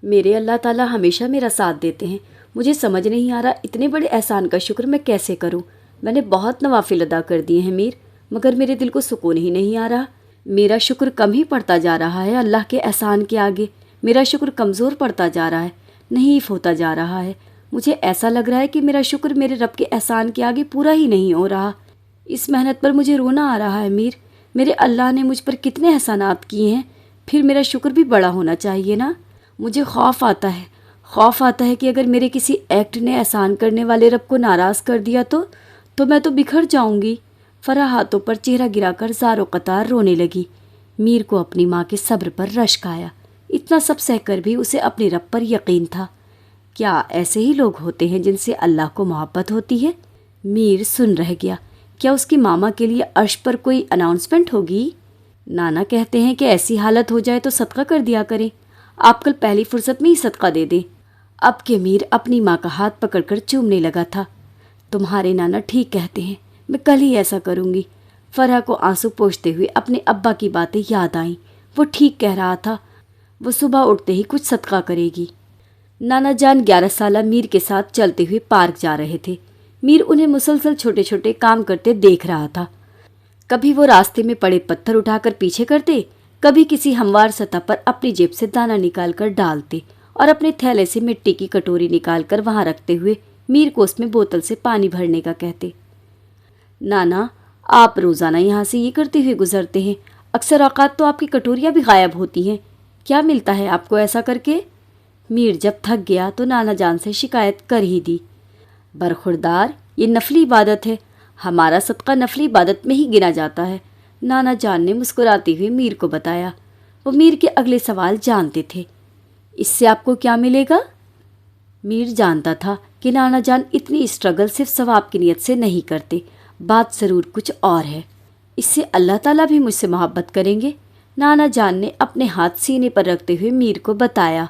میرے اللہ تعالیٰ ہمیشہ میرا ساتھ دیتے ہیں، مجھے سمجھ نہیں آ رہا اتنے بڑے احسان کا شکر میں کیسے کروں۔ میں نے بہت نوافل ادا کر دیے ہیں میر، مگر میرے دل کو سکون ہی نہیں آ رہا۔ میرا شکر کم ہی پڑتا جا رہا ہے اللہ کے احسان کے آگے، میرا شکر کمزور پڑتا جا رہا ہے، نحیف ہوتا جا رہا ہے۔ مجھے ایسا لگ رہا ہے کہ میرا شکر میرے رب کے احسان کے آگے پورا ہی نہیں ہو رہا۔ اس محنت پر مجھے رونا آ رہا ہے میر، میرے اللہ نے مجھ پر کتنے احسانات کیے ہیں، پھر میرا شکر بھی بڑا ہونا چاہیے نا۔ مجھے خوف آتا ہے کہ اگر میرے کسی ایکٹ نے احسان کرنے والے رب کو ناراض کر دیا تو میں تو بکھر جاؤں گی۔ فرحہ ہاتھوں پر چہرہ گرا کر زار و قطار رونے لگی۔ میر کو اپنی ماں کے صبر پر رشک آیا، اتنا سب سہ کر بھی اسے اپنے رب پر یقین تھا۔ کیا ایسے ہی لوگ ہوتے ہیں جن سے اللہ کو محبت ہوتی ہے؟ میر سن رہ گیا۔ کیا اس کی ماما کے لیے عرش پر کوئی اناؤنسمنٹ ہوگی؟ نانا کہتے ہیں کہ ایسی حالت ہو جائے تو صدقہ کر دیا کریں، آپ کل پہلی فرصت میں ہی صدقہ دے دیں۔ اب کہ میر اپنی ماں کا ہاتھ پکڑ کر چومنے لگا تھا۔ تمہارے نانا ٹھیک کہتے ہیں، میں کل ہی ایسا کروں گی۔ فرحہ کو آنسو پوچھتے ہوئے اپنے ابا کی باتیں یاد آئیں، وہ ٹھیک کہہ رہا تھا، وہ صبح اٹھتے ہی کچھ صدقہ کرے گی۔ نانا جان 11 سالہ میر کے ساتھ چلتے ہوئے پارک جا رہے تھے۔ میر انہیں مسلسل چھوٹے چھوٹے کام کرتے دیکھ رہا تھا۔ کبھی وہ راستے میں پڑے پتھر اٹھا کر پیچھے کرتے، کبھی کسی ہموار سطح پر اپنی جیب سے دانہ نکال کر ڈالتے اور اپنے تھیلے سے مٹی کی کٹوری نکال کر وہاں رکھتے ہوئے میر کو اس میں بوتل سے پانی بھرنے کا کہتے۔ نانا، آپ روزانہ یہاں سے یہ کرتے ہوئے گزرتے ہیں، اکثر اوقات تو آپ کی کٹوریاں بھی غائب ہوتی ہیں، کیا ملتا ہے آپ کو ایسا کر کے؟ میر جب تھک گیا تو نانا جان سے شکایت کر ہی دی۔ برخوردار، یہ نفلی عبادت ہے، ہمارا صدقہ نفلی عبادت میں ہی گنا جاتا ہے، نانا جان نے مسکراتے ہوئے میر کو بتایا۔ وہ میر کے اگلے سوال جانتے تھے۔ اس سے آپ کو کیا ملے گا؟ میر جانتا تھا کہ نانا جان اتنی اسٹرگل صرف ثواب کی نیت سے نہیں کرتے، بات ضرور کچھ اور ہے۔ اس سے اللہ تعالیٰ بھی مجھ سے محبت کریں گے، نانا جان نے اپنے ہاتھ سینے پر رکھتے ہوئے میر کو بتایا۔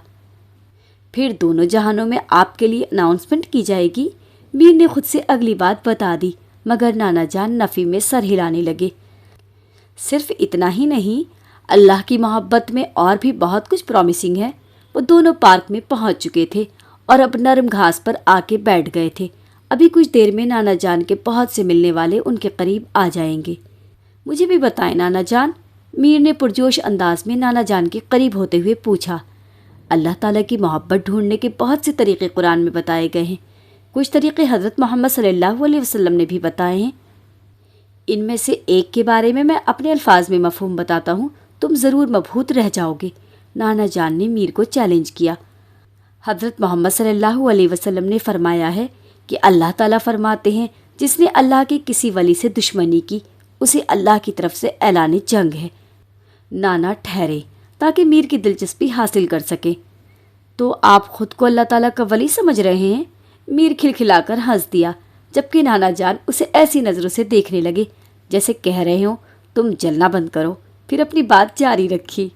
پھر دونوں جہانوں میں آپ کے لیے اناؤنسمنٹ کی جائے گی۔ میر نے خود سے اگلی بات بتا دی، مگر نانا جان نفی میں سر ہلانے لگے۔ صرف اتنا ہی نہیں، اللہ کی محبت میں اور بھی بہت کچھ پرومسنگ ہے۔ وہ دونوں پارک میں پہنچ چکے تھے اور اب نرم گھاس پر آ کے بیٹھ گئے تھے۔ ابھی کچھ دیر میں نانا جان کے بہت سے ملنے والے ان کے قریب آ جائیں گے۔ مجھے بھی بتائیں نانا جان، میر نے پرجوش انداز میں نانا جان کے قریب ہوتے ہوئے پوچھا۔ اللہ تعالیٰ کی محبت ڈھونڈنے کے بہت سے طریقے قرآن میں بتائے گئے ہیں، کچھ طریقے حضرت محمد صلی اللہ علیہ وسلم نے بھی بتائے ہیں۔ ان میں سے ایک کے بارے میں اپنے الفاظ میں مفہوم بتاتا ہوں، تم ضرور مبہوت رہ جاؤ گے، نانا جان نے میر کو چیلنج کیا۔ حضرت محمد صلی اللہ علیہ وسلم نے فرمایا ہے کہ اللہ تعالیٰ فرماتے ہیں، جس نے اللہ کے کسی ولی سے دشمنی کی اسے اللہ کی طرف سے اعلان جنگ ہے۔ نانا ٹھہرے تاکہ میر کی دلچسپی حاصل کر سکے۔ تو آپ خود کو اللہ تعالیٰ کا ولی سمجھ رہے ہیں؟ میر کھلکھلا کر ہنس دیا، جبکہ نانا جان اسے ایسی نظروں سے دیکھنے لگے جیسے کہہ رہے ہوں تم جلنا بند کرو، پھر اپنی بات جاری رکھی۔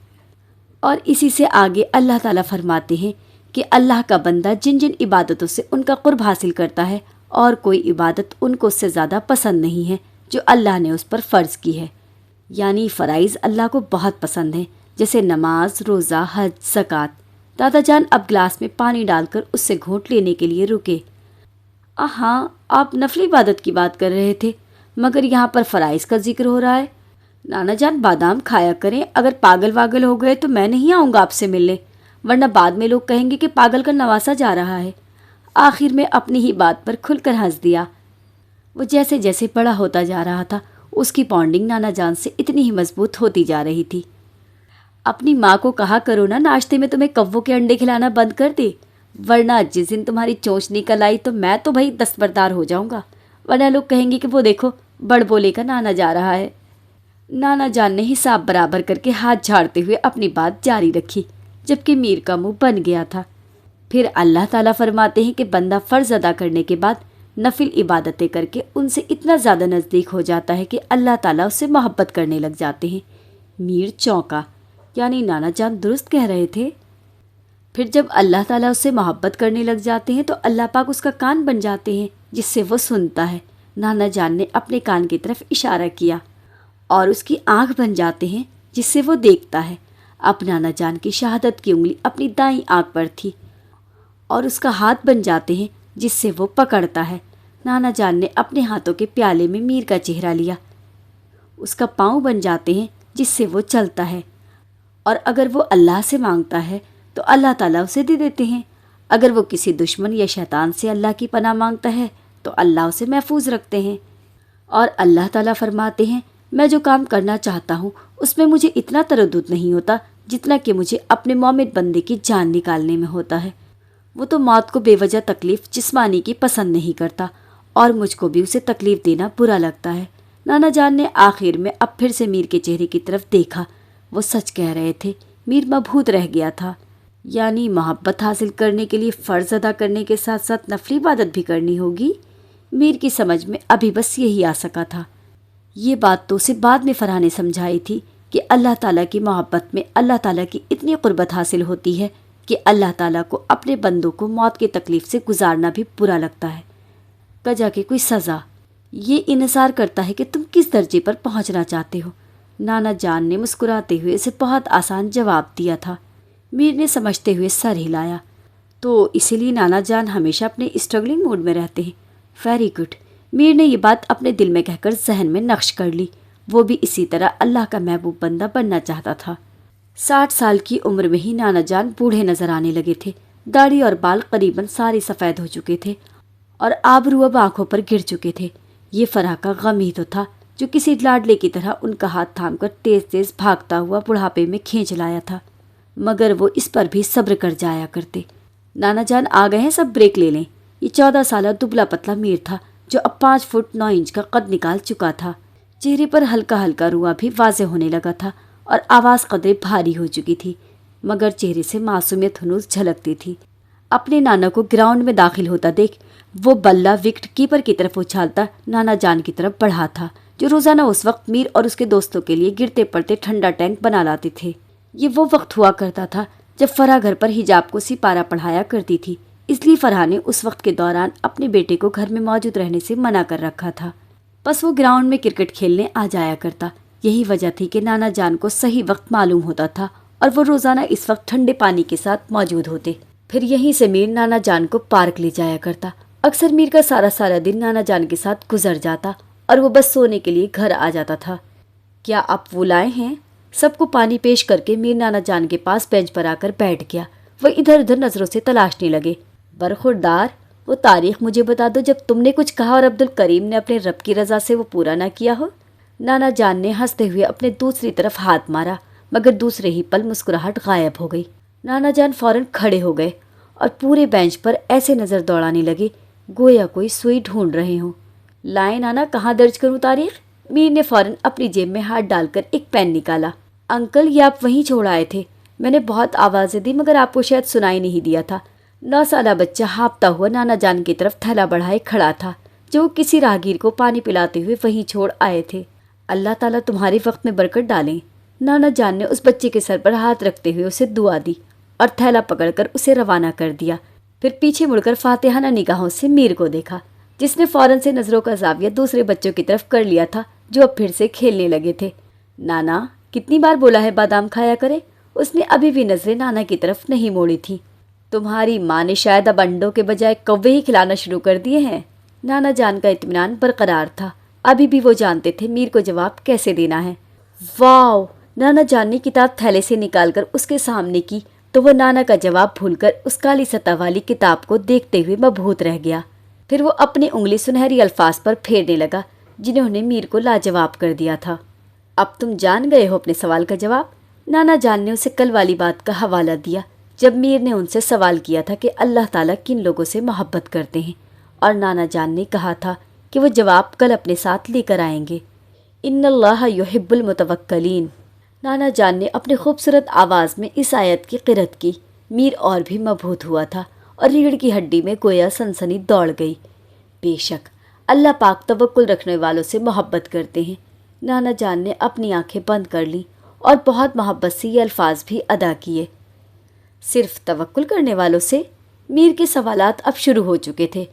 اور اسی سے آگے اللہ تعالیٰ فرماتے ہیں کہ اللہ کا بندہ جن جن عبادتوں سے ان کا قرب حاصل کرتا ہے اور کوئی عبادت ان کو اس سے زیادہ پسند نہیں ہے جو اللہ نے اس پر فرض کی ہے، یعنی فرائض اللہ کو بہت پسند ہیں، جیسے نماز، روزہ، حج، زکوٰۃ۔ دادا جان اب گلاس میں پانی ڈال کر اس سے گھونٹ لینے کے لیے رکے۔ ہاں، آپ نفلی عبادت کی بات کر رہے تھے، مگر یہاں پر فرائض کا ذکر ہو رہا ہے۔ نانا جان بادام کھایا کریں، اگر پاگل واگل ہو گئے تو میں نہیں آؤں گا آپ سے ملنے، ورنہ بعد میں لوگ کہیں گے کہ پاگل کا نواسا جا رہا ہے۔ آخر میں اپنی ہی بات پر کھل کر ہنس دیا۔ وہ جیسے جیسے بڑا ہوتا جا رہا تھا اس کی بانڈنگ نانا جان سے اتنی ہی مضبوط ہوتی جا رہی تھی۔ اپنی ماں کو کہا کرو نا ناشتے میں تمہیں کووں کے انڈے کھلانا بند کر دے، ورنہ جس دن تمہاری چونچ نکل آئی تو میں تو بھائی دستبردار ہو جاؤں گا، ورنہ لوگ کہیں گے کہ وہ دیکھو بڑ بولے کا نانا جا رہا ہے۔ نانا جان نے حساب برابر کر کے ہاتھ جھاڑتے ہوئے اپنی بات جاری رکھی، جبکہ میر کا منہ بن گیا تھا۔ پھر اللہ تعالیٰ فرماتے ہیں کہ بندہ فرض ادا کرنے کے بعد نفل عبادتیں کر کے ان سے اتنا زیادہ نزدیک ہو جاتا ہے کہ اللہ تعالیٰ اس سے محبت کرنے لگ جاتے ہیں۔ میر چونکا، یعنی نانا جان درست کہہ رہے تھے؟ پھر جب اللہ تعالیٰ اس سے محبت کرنے لگ جاتے ہیں تو اللہ پاک اس کا کان بن جاتے ہیں جس سے وہ سنتا ہے۔ نانا جان نے اپنے کان کی طرف اشارہ کیا۔ اور اس کی آنکھ بن جاتے ہیں جس سے وہ دیکھتا ہے۔ اب نانا جان کی شہادت کی انگلی اپنی دائیں آنکھ پر تھی، اور اس کا ہاتھ بن جاتے ہیں جس سے وہ پکڑتا ہے۔ نانا جان نے اپنے ہاتھوں کے پیالے میں میر کا چہرہ لیا۔ اس کا پاؤں بن جاتے ہیں جس سے وہ چلتا ہے، اور اگر وہ اللہ سے مانگتا ہے تو اللہ تعالیٰ اسے دے دیتے ہیں۔ اگر وہ کسی دشمن یا شیطان سے اللہ کی پناہ مانگتا ہے تو اللہ اسے محفوظ رکھتے ہیں۔ اور اللہ تعالیٰ فرماتے ہیں، میں جو کام کرنا چاہتا ہوں اس میں مجھے اتنا تردد نہیں ہوتا جتنا کہ مجھے اپنے مومن بندے کی جان نکالنے میں ہوتا ہے۔ وہ تو موت کو بے وجہ تکلیف جسمانی کی پسند نہیں کرتا، اور مجھ کو بھی اسے تکلیف دینا برا لگتا ہے۔ نانا جان نے آخر میں اب پھر سے میر کے چہرے کی طرف دیکھا۔ وہ سچ کہہ رہے تھے، میر مبہوت رہ گیا تھا، یعنی محبت حاصل کرنے کے لیے فرض ادا کرنے کے ساتھ ساتھ نفلی عبادت بھی کرنی ہوگی۔ میر کی سمجھ میں ابھی بس یہی آ سکا تھا۔ یہ بات تو اسے بعد میں فرحان نے سمجھائی تھی کہ اللہ تعالیٰ کی محبت میں اللہ تعالیٰ کی اتنی قربت حاصل ہوتی ہے کہ اللہ تعالیٰ کو اپنے بندوں کو موت کی تکلیف سے گزارنا بھی برا لگتا ہے، کجا کہ کوئی سزا۔ یہ انحصار کرتا ہے کہ تم کس درجے پر پہنچنا چاہتے ہو۔ نانا جان نے مسکراتے ہوئے اسے بہت آسان جواب دیا تھا۔ میر نے سمجھتے ہوئے سر ہلایا۔ تو اسی لیے نانا جان ہمیشہ اپنے اسٹرگلنگ موڈ میں رہتے ہیں۔ Very good. میر نے یہ بات اپنے دل میں کہہ کر ذہن میں نقش کر لی۔ وہ بھی اسی طرح اللہ کا محبوب بندہ بننا چاہتا تھا۔ 60 سال کی عمر میں ہی نانا جان بوڑھے نظر آنے لگے تھے۔ داڑھی اور بال قریباً سارے سفید ہو چکے تھے اور آبرو اب آنکھوں پر گر چکے تھے۔ یہ فرح کا غم ہی تو تھا جو کسی لاڈلے کی طرح ان کا ہاتھ تھام کر تیز تیز بھاگتا ہوا بڑھاپے میں کھینچ لایا تھا، مگر وہ اس پر بھی صبر کر جایا کرتے۔ نانا جان آ گئے ہیں، سب بریک لے لیں۔ یہ 14 سالہ دبلا پتلا میر تھا جو اب 5 فٹ 9 انچ کا قد نکال چکا تھا۔ چہرے پر ہلکا ہلکا رواں بھی واضح ہونے لگا تھا اور آواز قدرے بھاری ہو چکی تھی، مگر چہرے سے معصومیت ہنوز جھلکتی تھی۔ اپنے نانا کو گراؤنڈ میں داخل ہوتا دیکھ وہ بلہ وکٹ کیپر کی طرف اچھالتا نانا جان کی طرف بڑھا تھا، جو روزانہ اس وقت میر اور اس کے دوستوں کے لیے گرتے پڑتے ٹھنڈا ٹینک بنا لاتے تھے۔ یہ وہ وقت ہوا کرتا تھا جب فرح گھر پر حجاب کو سپارہ پڑھایا کرتی تھی، اس لیے فرح نے اس وقت کے دوران اپنے بیٹے کو گھر میں موجود رہنے سے منع کر رکھا تھا۔ بس وہ گراؤنڈ میں کرکٹ کھیلنے آ جایا کرتا۔ یہی وجہ تھی کہ نانا جان کو صحیح وقت معلوم ہوتا تھا اور وہ روزانہ اس وقت ٹھنڈے پانی کے ساتھ موجود ہوتے۔ پھر یہیں سے میر نانا جان کو پارک لے جایا کرتا۔ اکثر میر کا سارا دن نانا جان کے ساتھ گزر جاتا اور وہ بس سونے کے لیے گھر آ جاتا تھا۔ کیا آپ وہ لائے ہیں؟ سب کو پانی پیش کر کے میر نانا جان کے پاس بینچ پر آ کر بیٹھ گیا۔ وہ ادھر ادھر نظروں سے تلاشنے لگے۔ برخوردار، وہ تاریخ مجھے بتا دو جب تم نے کچھ کہا اور عبدالکریم نے اپنے رب کی رضا سے وہ پورا نہ کیا ہو۔ نانا جان نے ہنستے ہوئے اپنے دوسری طرف ہاتھ مارا، مگر دوسرے ہی پل مسکراہٹ غائب ہو گئی۔ نانا جان فوراً کھڑے ہو گئے اور پورے بینچ پر ایسے نظر دوڑانے لگے گویا کوئی سوئی ڈھونڈ رہے ہوں۔ لائے نانا، کہاں درج کروں تاریخ؟ میر نے فوراً اپنی جیب میں ہاتھ ڈال کر ایک پین نکالا۔ انکل، یہ آپ وہیں چھوڑ آئے تھے؟ میں نے بہت آوازیں دی مگر آپ کو شاید سنائی نہیں دیا تھا۔ 9 سالہ بچہ ہانپتا ہوا نانا جان کی طرف تھیلا بڑھائے کھڑا تھا، جو وہ کسی راہگیر کو پانی پلاتے ہوئے وہیں چھوڑ آئے تھے۔ اللہ تعالیٰ تمہارے وقت میں برکت ڈالیں۔ نانا جان نے اس بچے کے سر پر ہاتھ رکھتے ہوئے اسے دعا دی اور تھیلا پکڑ کر اسے روانہ کر دیا۔ پھر پیچھے مڑ کر فاتحانہ نگاہوں سے میر کو دیکھا، جس نے فوراً سے نظروں کا زاویہ دوسرے بچوں کی طرف کر لیا تھا جو اب پھر سے کھیلنے لگے تھے۔ نانا، کتنی بار بولا ہے بادام کھایا کرے؟ اس نے ابھی بھی نظریں نانا کی طرف نہیں موڑی تھی۔ تمہاری ماں نے شاید اب انڈوں کے بجائے کوے ہی کھلانا شروع کر دیے ہیں۔ نانا جان کا اطمینان برقرار تھا، ابھی بھی وہ جانتے تھے میر کو جواب کیسے دینا ہے۔ واو! نانا جان نے کتاب تھیلے سے نکال کر اس کے سامنے کی تو وہ نانا کا جواب بھول کر اس کالی سطح والی کتاب کو دیکھتے ہوئے مبہوت رہ گیا۔ پھر وہ اپنی انگلی سنہری الفاظ پر پھیرنے لگا جنہوں نے میر کو لاجواب کر دیا تھا۔ اب تم جان گئے ہو اپنے سوال کا جواب؟ نانا جان نے اسے کل والی بات کا حوالہ دیا جب میر نے ان سے سوال کیا تھا کہ اللہ تعالیٰ کن لوگوں سے محبت کرتے ہیں، اور نانا جان نے کہا تھا کہ وہ جواب کل اپنے ساتھ لے کر آئیں گے۔ ان اللہ یحب المتوکلین۔ نانا جان نے اپنے خوبصورت آواز میں اس آیت کی قرأت کی۔ میر اور بھی مبہوت ہوا تھا اور ریڑھ کی ہڈی میں گویا سنسنی دوڑ گئی۔ بے شک اللہ پاک توکل رکھنے والوں سے محبت کرتے ہیں۔ نانا جان نے اپنی آنکھیں بند کر لیں اور بہت محبت سے یہ الفاظ بھی ادا کیے۔ صرف توکل کرنے والوں سے؟ میر کے سوالات اب شروع ہو چکے تھے۔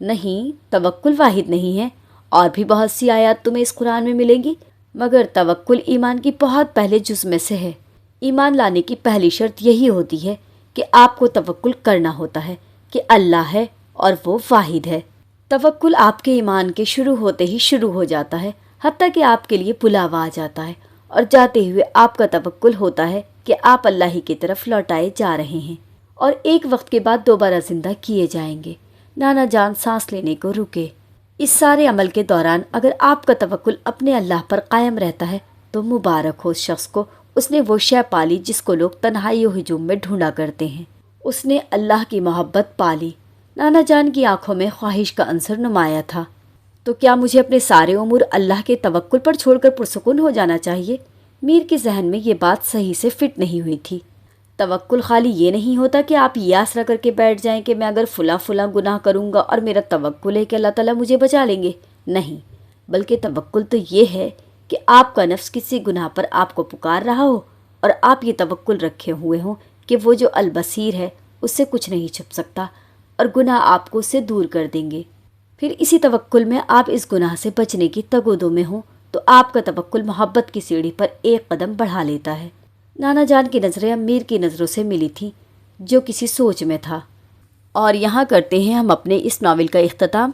نہیں، توکل واحد نہیں ہے، اور بھی بہت سی آیات تمہیں اس قرآن میں ملیں گی، مگر توکل ایمان کی بہت پہلے جز میں سے ہے۔ ایمان لانے کی پہلی شرط یہی ہوتی ہے کہ آپ کو توکل کرنا ہوتا ہے کہ اللہ ہے اور وہ واحد ہے۔ توکل آپ کے ایمان کے شروع ہوتے ہی شروع ہو جاتا ہے، حتیٰ کہ آپ کے لیے بلاوا آ جاتا ہے، اور جاتے ہوئے آپ کا توکل ہوتا ہے کہ آپ اللہ ہی کی طرف لوٹائے جا رہے ہیں اور ایک وقت کے بعد دوبارہ زندہ کیے جائیں گے۔ نانا جان سانس لینے کو رکے۔ اس سارے عمل کے دوران اگر آپ کا توکل اپنے اللہ پر قائم رہتا ہے تو مبارک ہو اس شخص کو، اس نے وہ شے پالی جس کو لوگ تنہائی و ہجوم میں ڈھونڈا کرتے ہیں۔ اس نے اللہ کی محبت پالی۔ نانا جان کی آنکھوں میں خواہش کا عنصر نمایاں تھا۔ تو کیا مجھے اپنے سارے امور اللہ کے توکل پر چھوڑ کر پرسکون ہو جانا چاہیے؟ میر کے ذہن میں یہ بات صحیح سے فٹ نہیں ہوئی تھی۔ توکل خالی یہ نہیں ہوتا کہ آپ یہ آسرا کر کے بیٹھ جائیں کہ میں اگر فلاں گناہ کروں گا اور میرا توکل ہے کہ اللہ تعالیٰ مجھے بچا لیں گے۔ نہیں، بلکہ توکل تو یہ ہے کہ آپ کا نفس کسی گناہ پر آپ کو پکار رہا ہو اور آپ یہ توکل رکھے ہوئے ہوں کہ وہ جو البصیر ہے اس سے کچھ نہیں چھپ سکتا اور گناہ آپ کو اس سے دور کر دیں گے۔ پھر اسی توکل میں آپ اس گناہ سے بچنے کی تگ و دو میں ہوں تو آپ کا توکل محبت کی سیڑھی پر ایک قدم بڑھا لیتا ہے۔ نانا جان کی نظریں امیر کی نظروں سے ملی تھیں جو کسی سوچ میں تھا۔ اور یہاں کرتے ہیں ہم اپنے اس ناول کا اختتام،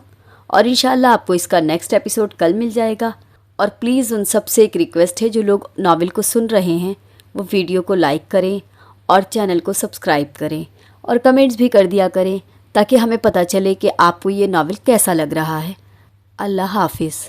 اور انشاءاللہ آپ کو اس کا نیکسٹ ایپیسوڈ کل مل جائے گا۔ اور پلیز ان سب سے ایک ریکویسٹ ہے جو لوگ ناول کو سن رہے ہیں وہ ویڈیو کو لائک کریں اور چینل کو سبسکرائب کریں اور کمنٹس بھی کر دیا کریں تاکہ ہمیں پتہ چلے کہ آپ کو یہ ناول کیسا لگ رہا ہے۔ اللہ حافظ۔